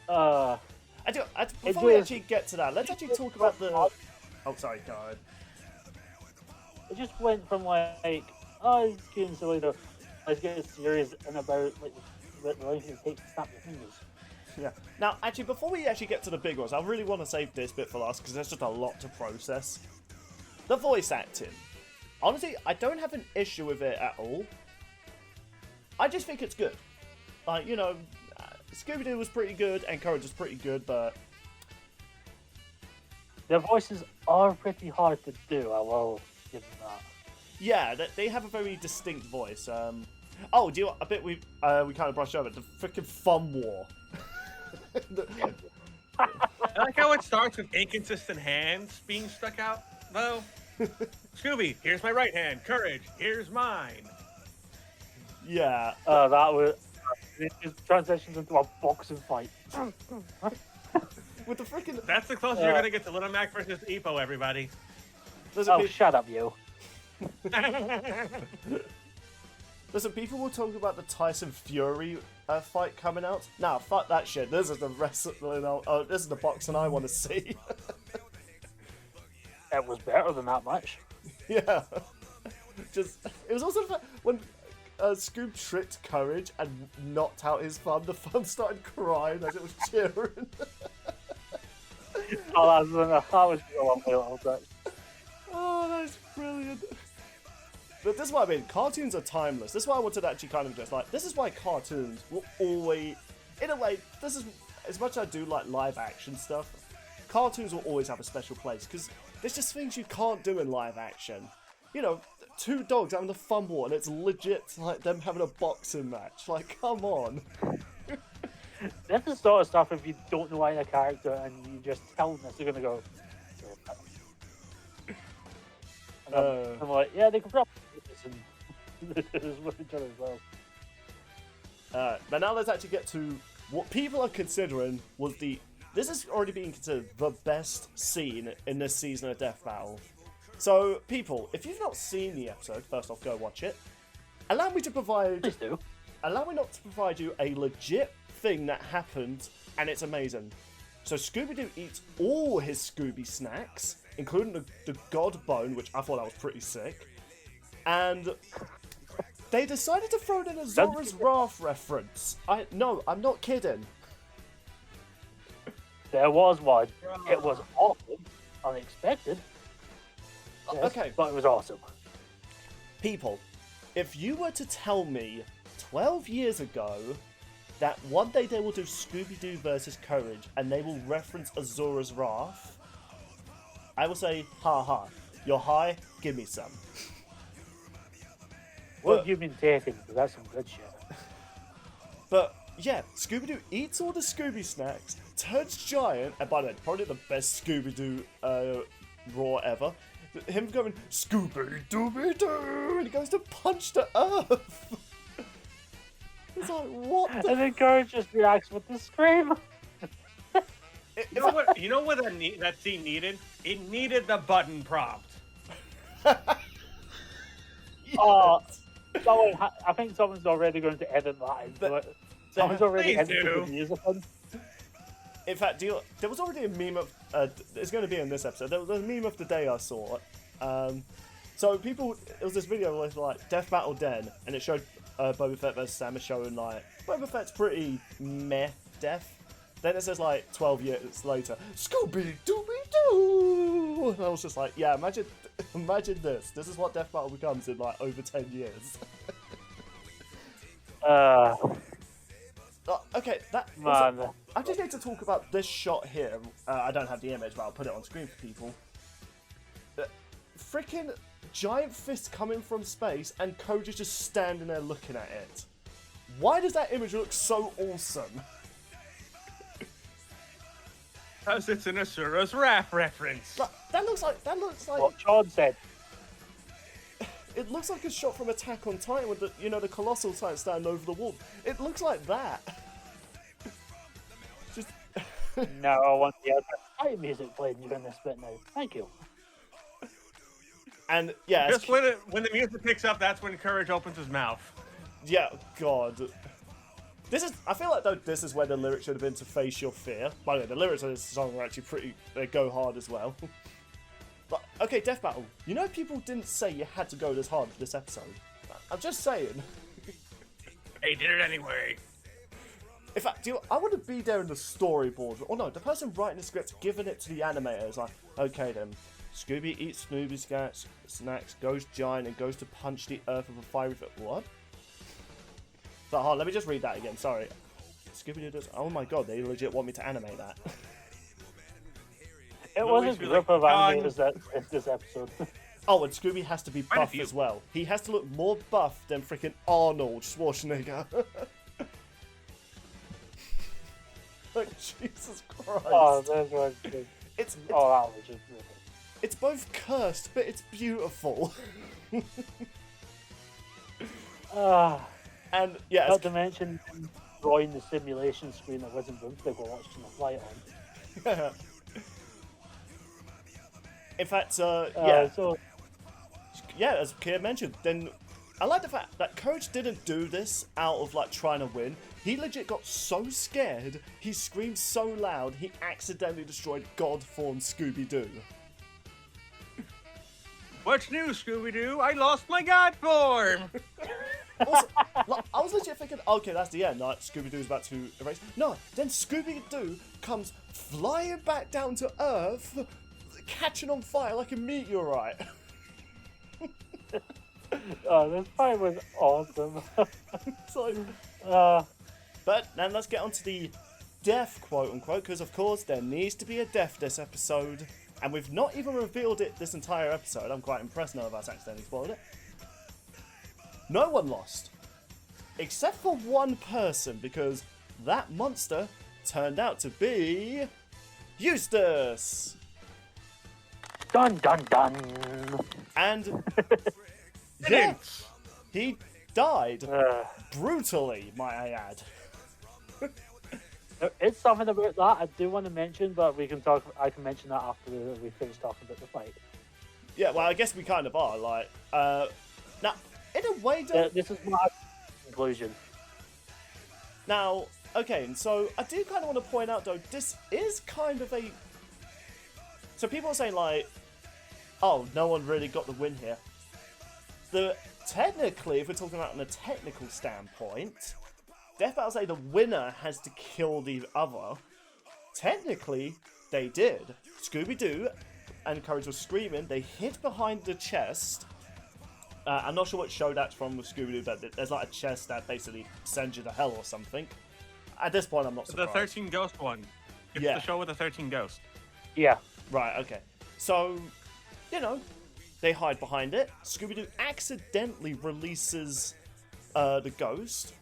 Before we actually get to that, let's actually talk about the... Oh, sorry, go ahead. It just went from like, oh, it's getting silly to let's get serious and about like about the length it takes to snap your fingers. Yeah. Now, actually, before we actually get to the big ones, I really want to save this bit for last because there's just a lot to process. The voice acting. Honestly, I don't have an issue with it at all. I just think it's good. Like, you know, Scooby-Doo was pretty good and Courage was pretty good, but... Their voices are pretty hard to do, I will give them that. Yeah, they have a very distinct voice. Oh, do you know, a bit we kind of brushed over, the freaking Fun War. I like how it starts with inconsistent hands being stuck out, though. Scooby, here's my right hand. Courage, here's mine. Yeah. That was... It just transitions into a boxing fight. With the freaking... That's the closest you're going to get to Little Mac versus Epo, everybody. Oh, shut up, you. Listen, people will talk about the Tyson Fury fight coming out. Nah, fuck that shit. This is the wrestling. This is the boxing I want to see. It was better than that much. Yeah. Just it was also the fact when Scoob tricked Courage and knocked out his thumb. The thumb started crying as it was cheering. Oh, that was a long way. Oh, that's brilliant. But this is what I mean. Cartoons are timeless. This is why I wanted to actually kind of just like. This is why cartoons will always, in a way, this is as much as I do like live action stuff. Cartoons will always have a special place because there's just things you can't do in live action. You know, two dogs having a fun war and it's legit like them having a boxing match. Like, come on. That's the sort of stuff if you don't know any character and you just tell them this, they're gonna go. And I'm like, yeah, they can probably do this and this with each other as well. But now let's actually get to what people are considering was this is already being considered the best scene in this season of Death Battle. So, people, if you've not seen the episode, first off, go watch it. Allow me to provide. Please do. Allow me not to provide you a legit thing that happened, and it's amazing. So Scooby-Doo eats all his Scooby snacks, including the God Bone, which I thought that was pretty sick. And they decided to throw in a Zora's Wrath reference. No, I'm not kidding. There was one. It was awesome, unexpected. Yes, Okay. but it was awesome. People, if you were to tell me 12 years ago that one day they will do Scooby-Doo versus Courage and they will reference Azora's Wrath, I will say, ha ha, you're high, give me some. What have you been taking? Because that's some good shit. But yeah, Scooby-Doo eats all the Scooby snacks, turns giant, and by the way, probably the best Scooby-Doo roar ever. Him going, Scooby-Dooby-Doo, and he goes to punch the earth. It's like, what the... And then Courage just reacts with the scream. You know what that scene needed? It needed the button prompt. Yes. Oh, I think someone's already going to edit that into it. Someone's already Please edited do. the music on. In fact, there was already a meme of... it's going to be in this episode. There was a meme of the day I saw. So people... It was this video with like Death Battle Den, and it showed Boba Fett versus Samus showing like... Boba Fett's pretty meh death. Then it says like 12 years later, Scooby-Dooby-Doo! And I was just like, yeah, imagine this. This is what Death Battle becomes in like over 10 years. Okay, that... Man. Also, I just need to talk about this shot here. I don't have the image, but I'll put it on screen for people. Freaking giant fist coming from space, and Coach is just standing there looking at it. Why does that image look so awesome? Because it's an Asura's Wrath reference. That looks like What John said. it looks like a shot from Attack on Titan with the the colossal Titan standing over the wall. It looks like that. Just No, I want the other fight music played during this bit now. Thank you. and yeah, Just when the music picks up, that's when Courage opens his mouth. yeah, God. I feel like though this is where the lyrics should have been to face your fear. By the way, the lyrics of this song are actually they go hard as well. But, okay, Death Battle. You know people didn't say you had to go this hard for this episode. I'm just saying. They did it anyway. In fact, I want to be there in the storyboard. Or no, the person writing the script, giving it to the animator is like, okay then, Scooby eats Snoopy snacks, goes giant, and goes to punch the earth with a fiery foot. What? So, hold on, let me just read that again, sorry. Scooby-Doo does... Oh my god, they legit want me to animate that. It was a group of animators that in this episode. Oh, and Scooby has to be buff as well. He has to look more buff than freaking Arnold Schwarzenegger. Like, Jesus Christ. Oh, there's one thing. That was just really... It's both cursed, but it's beautiful. And, yeah... Not to mention drawing the simulation screen that wasn't going to go watching the flight on. In fact, yeah. So... Yeah, as Keir mentioned, then I like the fact that Coach didn't do this out of like trying to win. He legit got so scared, he screamed so loud, he accidentally destroyed God-formed Scooby-Doo. What's new, Scooby-Doo? I lost my god form! Also, like, I was legit thinking, okay, that's the end. Like, Scooby-Doo's about to erase. No, then Scooby-Doo comes flying back down to Earth, catching on fire like a meteorite. Oh, this fight was awesome. So, but now let's get on to the death, quote unquote, because of course there needs to be a death this episode, and we've not even revealed it this entire episode. I'm quite impressed none of us accidentally spoiled it. No one lost, except for one person, because that monster turned out to be Eustace. Dun dun dun. And yeah, he died brutally, might I add. There is something about that I do want to mention, but we can talk. I can mention that after we finish talking about the fight. Yeah, well, I guess we kind of are. Like, now, in a way, This is my conclusion. Now, okay, and so I do kind of want to point out, though, this is kind of a... So people are saying, like, oh, no one really got the win here. Technically, if we're talking about on a technical standpoint, Death Battle say the winner has to kill the other. Technically, they did. Scooby-Doo and Courage was screaming. They hid behind the chest. I'm not sure what show that's from with Scooby-Doo, but there's like a chest that basically sends you to hell or something. At this point, I'm not surprised. The 13 Ghost one. It's Yeah. the show with the 13 Ghosts. Yeah. Right, okay. So, you know, they hide behind it. Scooby-Doo accidentally releases the ghost.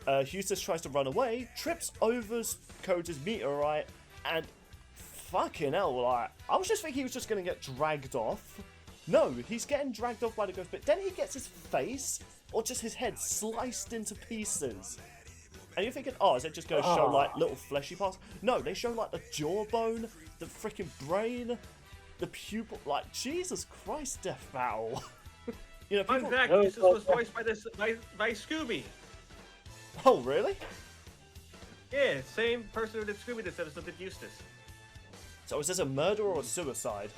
Eustace tries to run away, trips over Coach's meteorite, and fucking hell, like, I was just thinking he was just going to get dragged off. No, he's getting dragged off by the ghost, but then he gets his face, or just his head, sliced into pieces. And you're thinking, oh, is it just going to show, like, little fleshy parts? No, they show, like, the jawbone, the freaking brain, the pupil. Like, Jesus Christ, Death Battle. You know, Fun people... fact, Eustace was voiced by Scooby. Oh, really? Yeah, same person who did Scooby this episode did Eustace. So is this a murder or a suicide?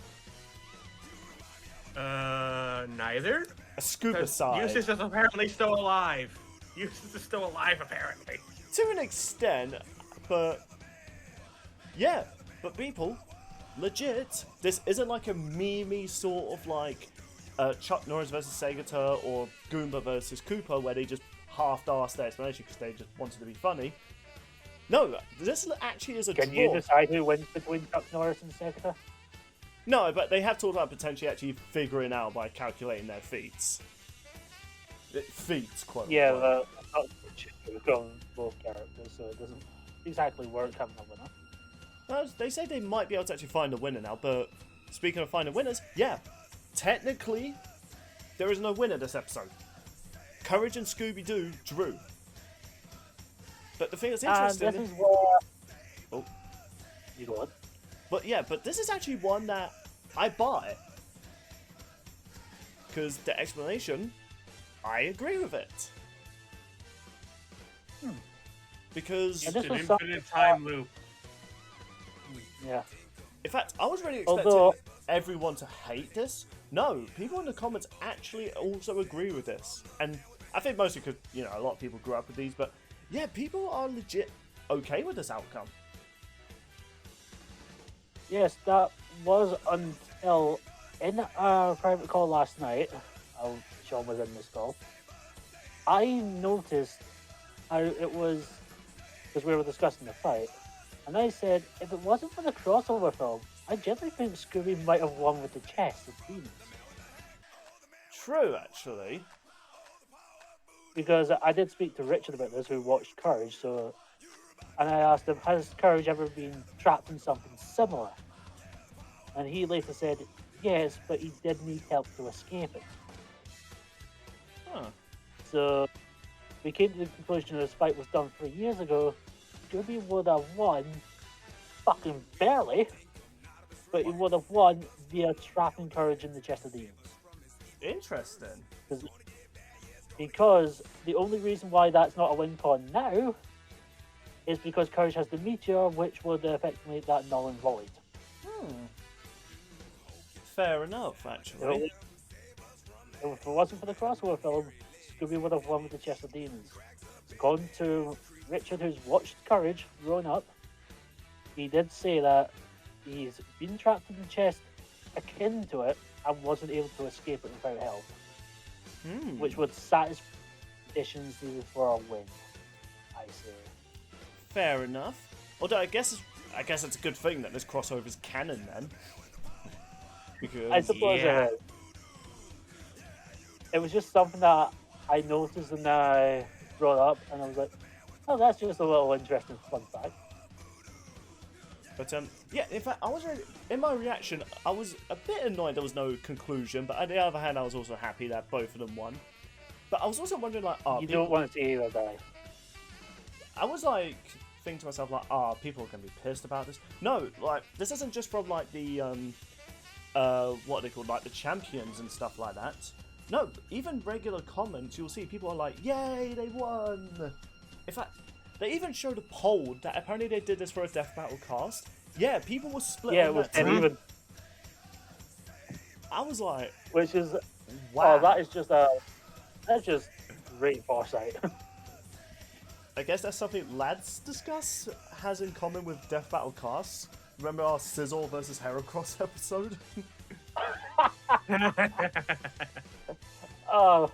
Neither. A scuba-cide. Eustace is apparently still alive. Eustace is still alive, apparently. To an extent, but... Yeah, but people, legit, this isn't like a meme sort of like Chuck Norris versus Segator or Goomba versus Koopa where they just half-assed their explanation because they just wanted to be funny. No, this actually is a draw. Can you decide who wins between Chuck Norris and Segator? No, but they have talked about potentially actually figuring out by calculating their feats. Feats, quote Yeah, unquote. we've gone both characters, so it doesn't exactly work having a winner. Well, they say they might be able to actually find a winner now, but speaking of finding winners, yeah, technically, there is no winner this episode. Courage and Scooby-Doo drew. But the thing that's interesting... this is where... Oh. You go on. But yeah, but this is actually one that I buy. Because the explanation, I agree with it. Because... Yeah, this It's an was something infinite time loop. Yeah. In fact, I was really expecting Although- everyone to hate this. No, people in the comments actually also agree with this. And I think mostly because, you know, a lot of people grew up with these, but yeah, people are legit okay with this outcome. Yes, that was until in our private call last night. Sean was in this call. I noticed how it was because we were discussing the fight, and I said if it wasn't for the crossover film, I generally think Scooby might have won with the chest of demons. True, actually. Because I did speak to Richard about this, who watched Courage, and I asked him, has Courage ever been trapped in something similar? And he later said, yes, but he did need help to escape it. Huh. So we came to the conclusion that this fight was done 3 years ago. Scooby would have won, fucking barely, but he would have won via trapping Courage in the chest of demons. Interesting. Because the only reason why that's not a win con now is because Courage has the meteor, which would effectively make that null and void. Fair enough, actually. If it wasn't for the crossover film, Scooby would have won with the chest of demons. According to Richard, who's watched Courage growing up, he did say that he's been trapped in the chest akin to it and wasn't able to escape it without help. Which would satisfy conditions needed for a win, I say. Fair enough. Although I guess it's a good thing that this crossover is canon then. Because I suppose it is. It was just something that I noticed and I brought up, and I was like, oh, that's just a little interesting fun fact. But yeah, in fact, in my reaction, I was a bit annoyed there was no conclusion, but on the other hand, I was also happy that both of them won. But I was also wondering, like, you don't want to see either die. I was like thinking to myself, like, people are gonna be pissed about this. No, like, this isn't just from like the what are they called, like the champions and stuff like that. No, even regular comments, you'll see people are like, yay, they won. In fact, they even showed a poll that apparently they did this for a Death Battle cast. Yeah, people were split on it was that too. even. I was like, Which is, wow. that's just great foresight. I guess that's something Lads Discuss has in common with Death Battle casts. Remember our Sizzle versus Heracross episode? Oh,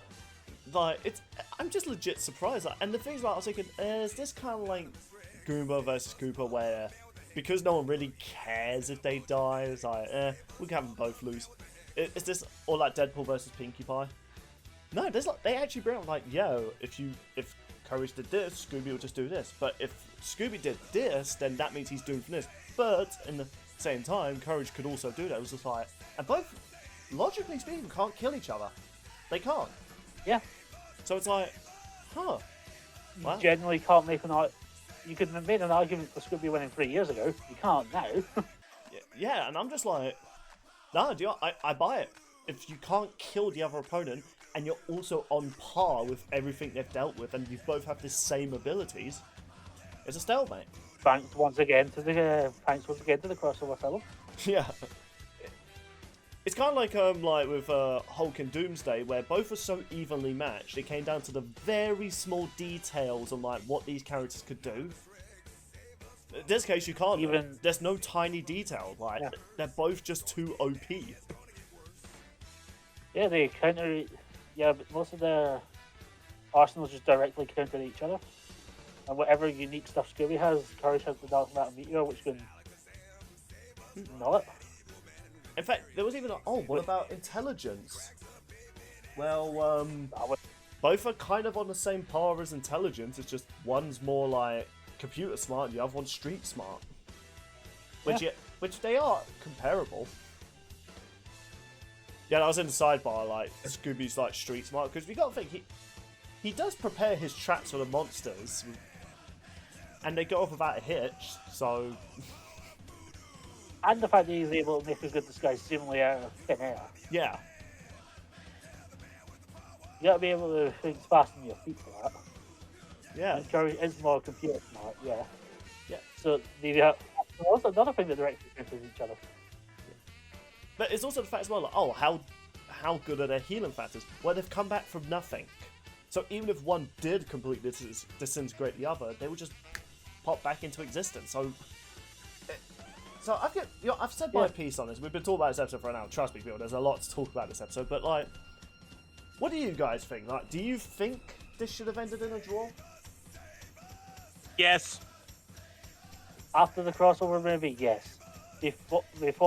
Like, I'm just legit surprised. Like, and the thing is, like, I was thinking, is this kind of like Goomba versus Koopa, where because no one really cares if they die, it's like, we can have them both lose. Is this, or like Deadpool versus Pinkie Pie? No, there's like, they actually bring up like, yo, if Courage did this, Scooby will just do this. But if Scooby did this, then that means he's doomed for this. But in the same time, Courage could also do that. It was just like, and both, logically speaking, can't kill each other. They can't. yeah. So it's like, huh. Wow. You generally can't make an argument. You could have made an argument for Scooby winning 3 years ago. You can't now. Yeah, and I'm just like, no, I buy it. If you can't kill the other opponent, and you're also on par with everything they've dealt with, and you both have the same abilities, it's a stalemate. Thanks once again to the crossover film. Yeah. It's kind of like with Hulk and Doomsday, where both are so evenly matched. It came down to the very small details on like what these characters could do. In this case, you can't. There's no tiny detail. Like they're both just too OP. Yeah, they counter. Yeah, but most of their arsenals just directly counter each other. And whatever unique stuff Scooby has, Courage has the Dark Matter Meteor, which can null it. In fact, there was even what about intelligence? Well, both are kind of on the same par as intelligence. It's just one's more like computer smart, and the other one's street smart. Which they are comparable. Yeah, I was in the sidebar, like, Scooby's like street smart, because we gotta think, he does prepare his traps for the monsters, and they go off without a hitch, so... And the fact that he's able to make a good disguise seemingly out of thin air. Yeah. You gotta be able to think fast on your feet for that. Yeah. And Courage is more computer smart, yeah. Yeah. So, also another thing that directly counters each other. But it's also the fact as well, like, how good are their healing factors? Well, they've come back from nothing. So even if one did completely disintegrate the other, they would just pop back into existence. So I've said my piece on this. We've been talking about this episode for an hour. Trust me, people. There's a lot to talk about this episode. But like, what do you guys think? Like, do you think this should have ended in a draw? Yes. After the crossover movie, yes. Before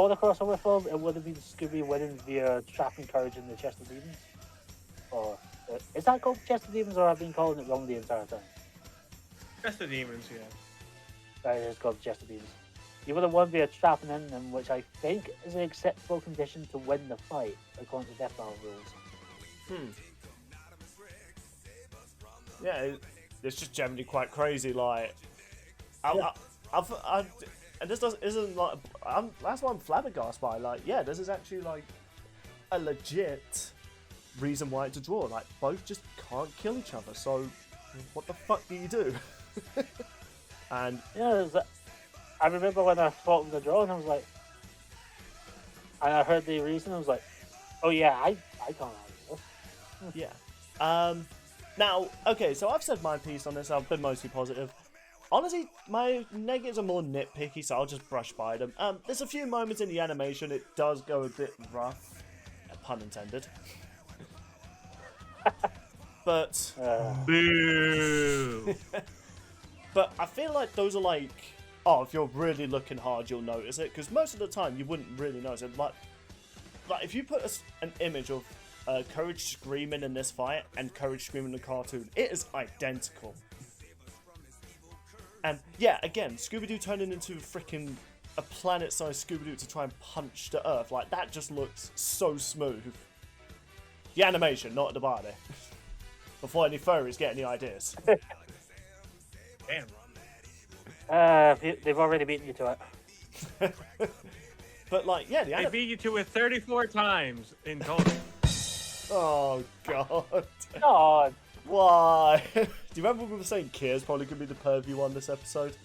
the crossover film, it would have been Scooby winning via trapping Courage in the Chest of Demons. Or is that called Chest of Demons, or I've been calling it wrong the entire time? Just the demons, yeah. Right, it's called Chest of Demons. You would have won via trapping in them, which I think is an acceptable condition to win the fight, according to Death Battle rules. Yeah, it's just generally quite crazy. Like, and this isn't like that's what I'm flabbergasted by. Like, yeah, this is actually like a legit reason why it's a draw. Like, both just can't kill each other. So, what the fuck do you do? And yeah, I remember when I fought in the draw, and I was like, and I heard the reason, I was like, oh yeah, I can't argue this. yeah. Now, okay, so I've said my piece on this. I've been mostly positive. Honestly, my negatives are more nitpicky, so I'll just brush by them. There's a few moments in the animation it does go a bit rough, pun intended. But Boo. but I feel like those are like, oh, if you're really looking hard, you'll notice it. Because most of the time, you wouldn't really notice it. Like if you put an image of Courage screaming in this fight and Courage screaming in the cartoon, it is identical. And yeah, again, Scooby-Doo turning into freaking a planet-sized Scooby-Doo to try and punch the Earth, like that just looks so smooth. The animation, not the body. Before any furries get any ideas. Damn. They've already beaten you to it. But like, yeah, They beat you to it 34 times in total. Oh god. God. Why? Do you remember we were saying Keir's probably could be the pervy one this episode?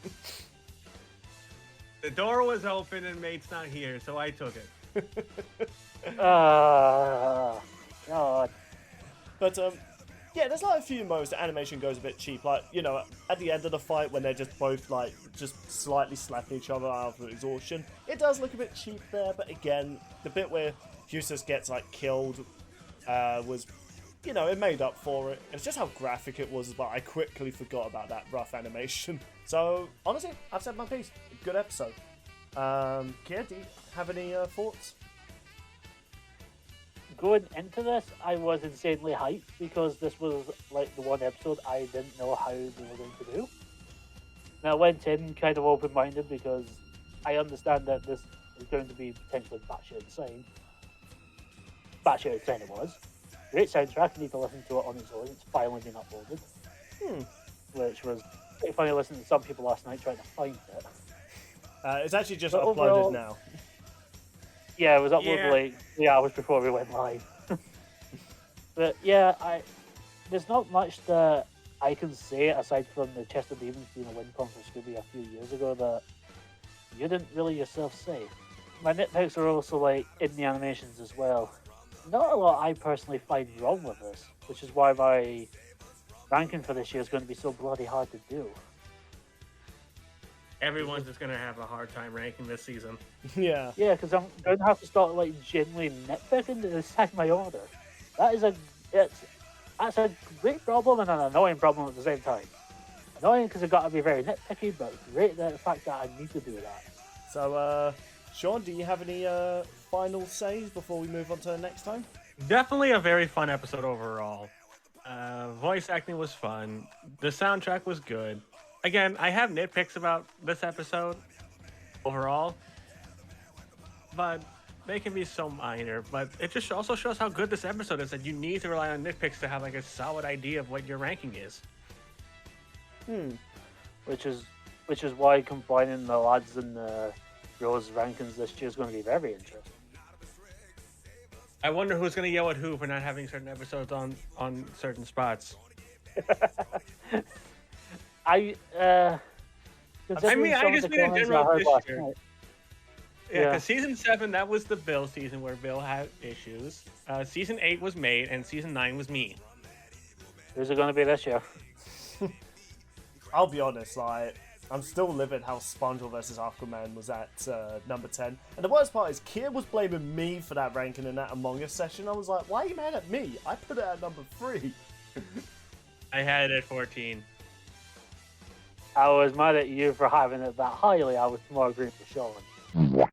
The door was open and mate's not here, so I took it. God. But yeah, there's like a few moments the animation goes a bit cheap. Like, you know, at the end of the fight when they're just both like just slightly slapping each other out of exhaustion, it does look a bit cheap there. But again, the bit where Eustace gets like killed was, you know, it made up for it. It's just how graphic it was, but I quickly forgot about that rough animation. So honestly, I've said my piece. Good episode. Keir, do you have any thoughts? Going into this, I was insanely hyped because this was like the one episode I didn't know how they were going to do. Now I went in kind of open-minded because I understand that this is going to be potentially batshit insane. Batshit insane it was. Great soundtrack, you need to listen to it on its own. It's finally been uploaded. Which was pretty funny listening to some people last night trying to find it. It's actually just But uploaded overall, now. Yeah, it was uploaded Yeah. like 3 hours before we went live. But yeah, there's not much that I can say aside from the Chest of Demons being a win con for Scooby a few years ago that you didn't really yourself say. My nitpicks are also like in the animations as well. Not a lot I personally find wrong with this, which is why my ranking for this year is going to be so bloody hard to do. Everyone's just gonna have a hard time ranking this season. Yeah. Yeah, because I'm going to have to start like genuinely nitpicking to decide my order. That's a great problem and an annoying problem at the same time. Annoying because I've got to be very nitpicky, but great the fact that I need to do that. So, Sean, do you have any final says before we move on to the next time? Definitely a very fun episode overall. Voice acting was fun. The soundtrack was good. Again, I have nitpicks about this episode overall, but they can be so minor. But it just also shows how good this episode is, that you need to rely on nitpicks to have like a solid idea of what your ranking is. Which is why combining the lads and the Rose rankings this year is going to be very interesting. I wonder who's going to yell at who for not having certain episodes on certain spots. I mean, I just made a general picture. Yeah, Yeah. because season 7, that was the Bill season where Bill had issues. Season 8 was Mate, and season 9 was me. Who's it going to be this year? I'll be honest, like, I'm still livid how SpongeBob vs. Aquaman was at number 10. And the worst part is, Keir was blaming me for that ranking in that Among Us session. I was like, why are you mad at me? I put it at number 3. I had it at 14. I was mad at you for having it that highly. I was more agreeing with Sean.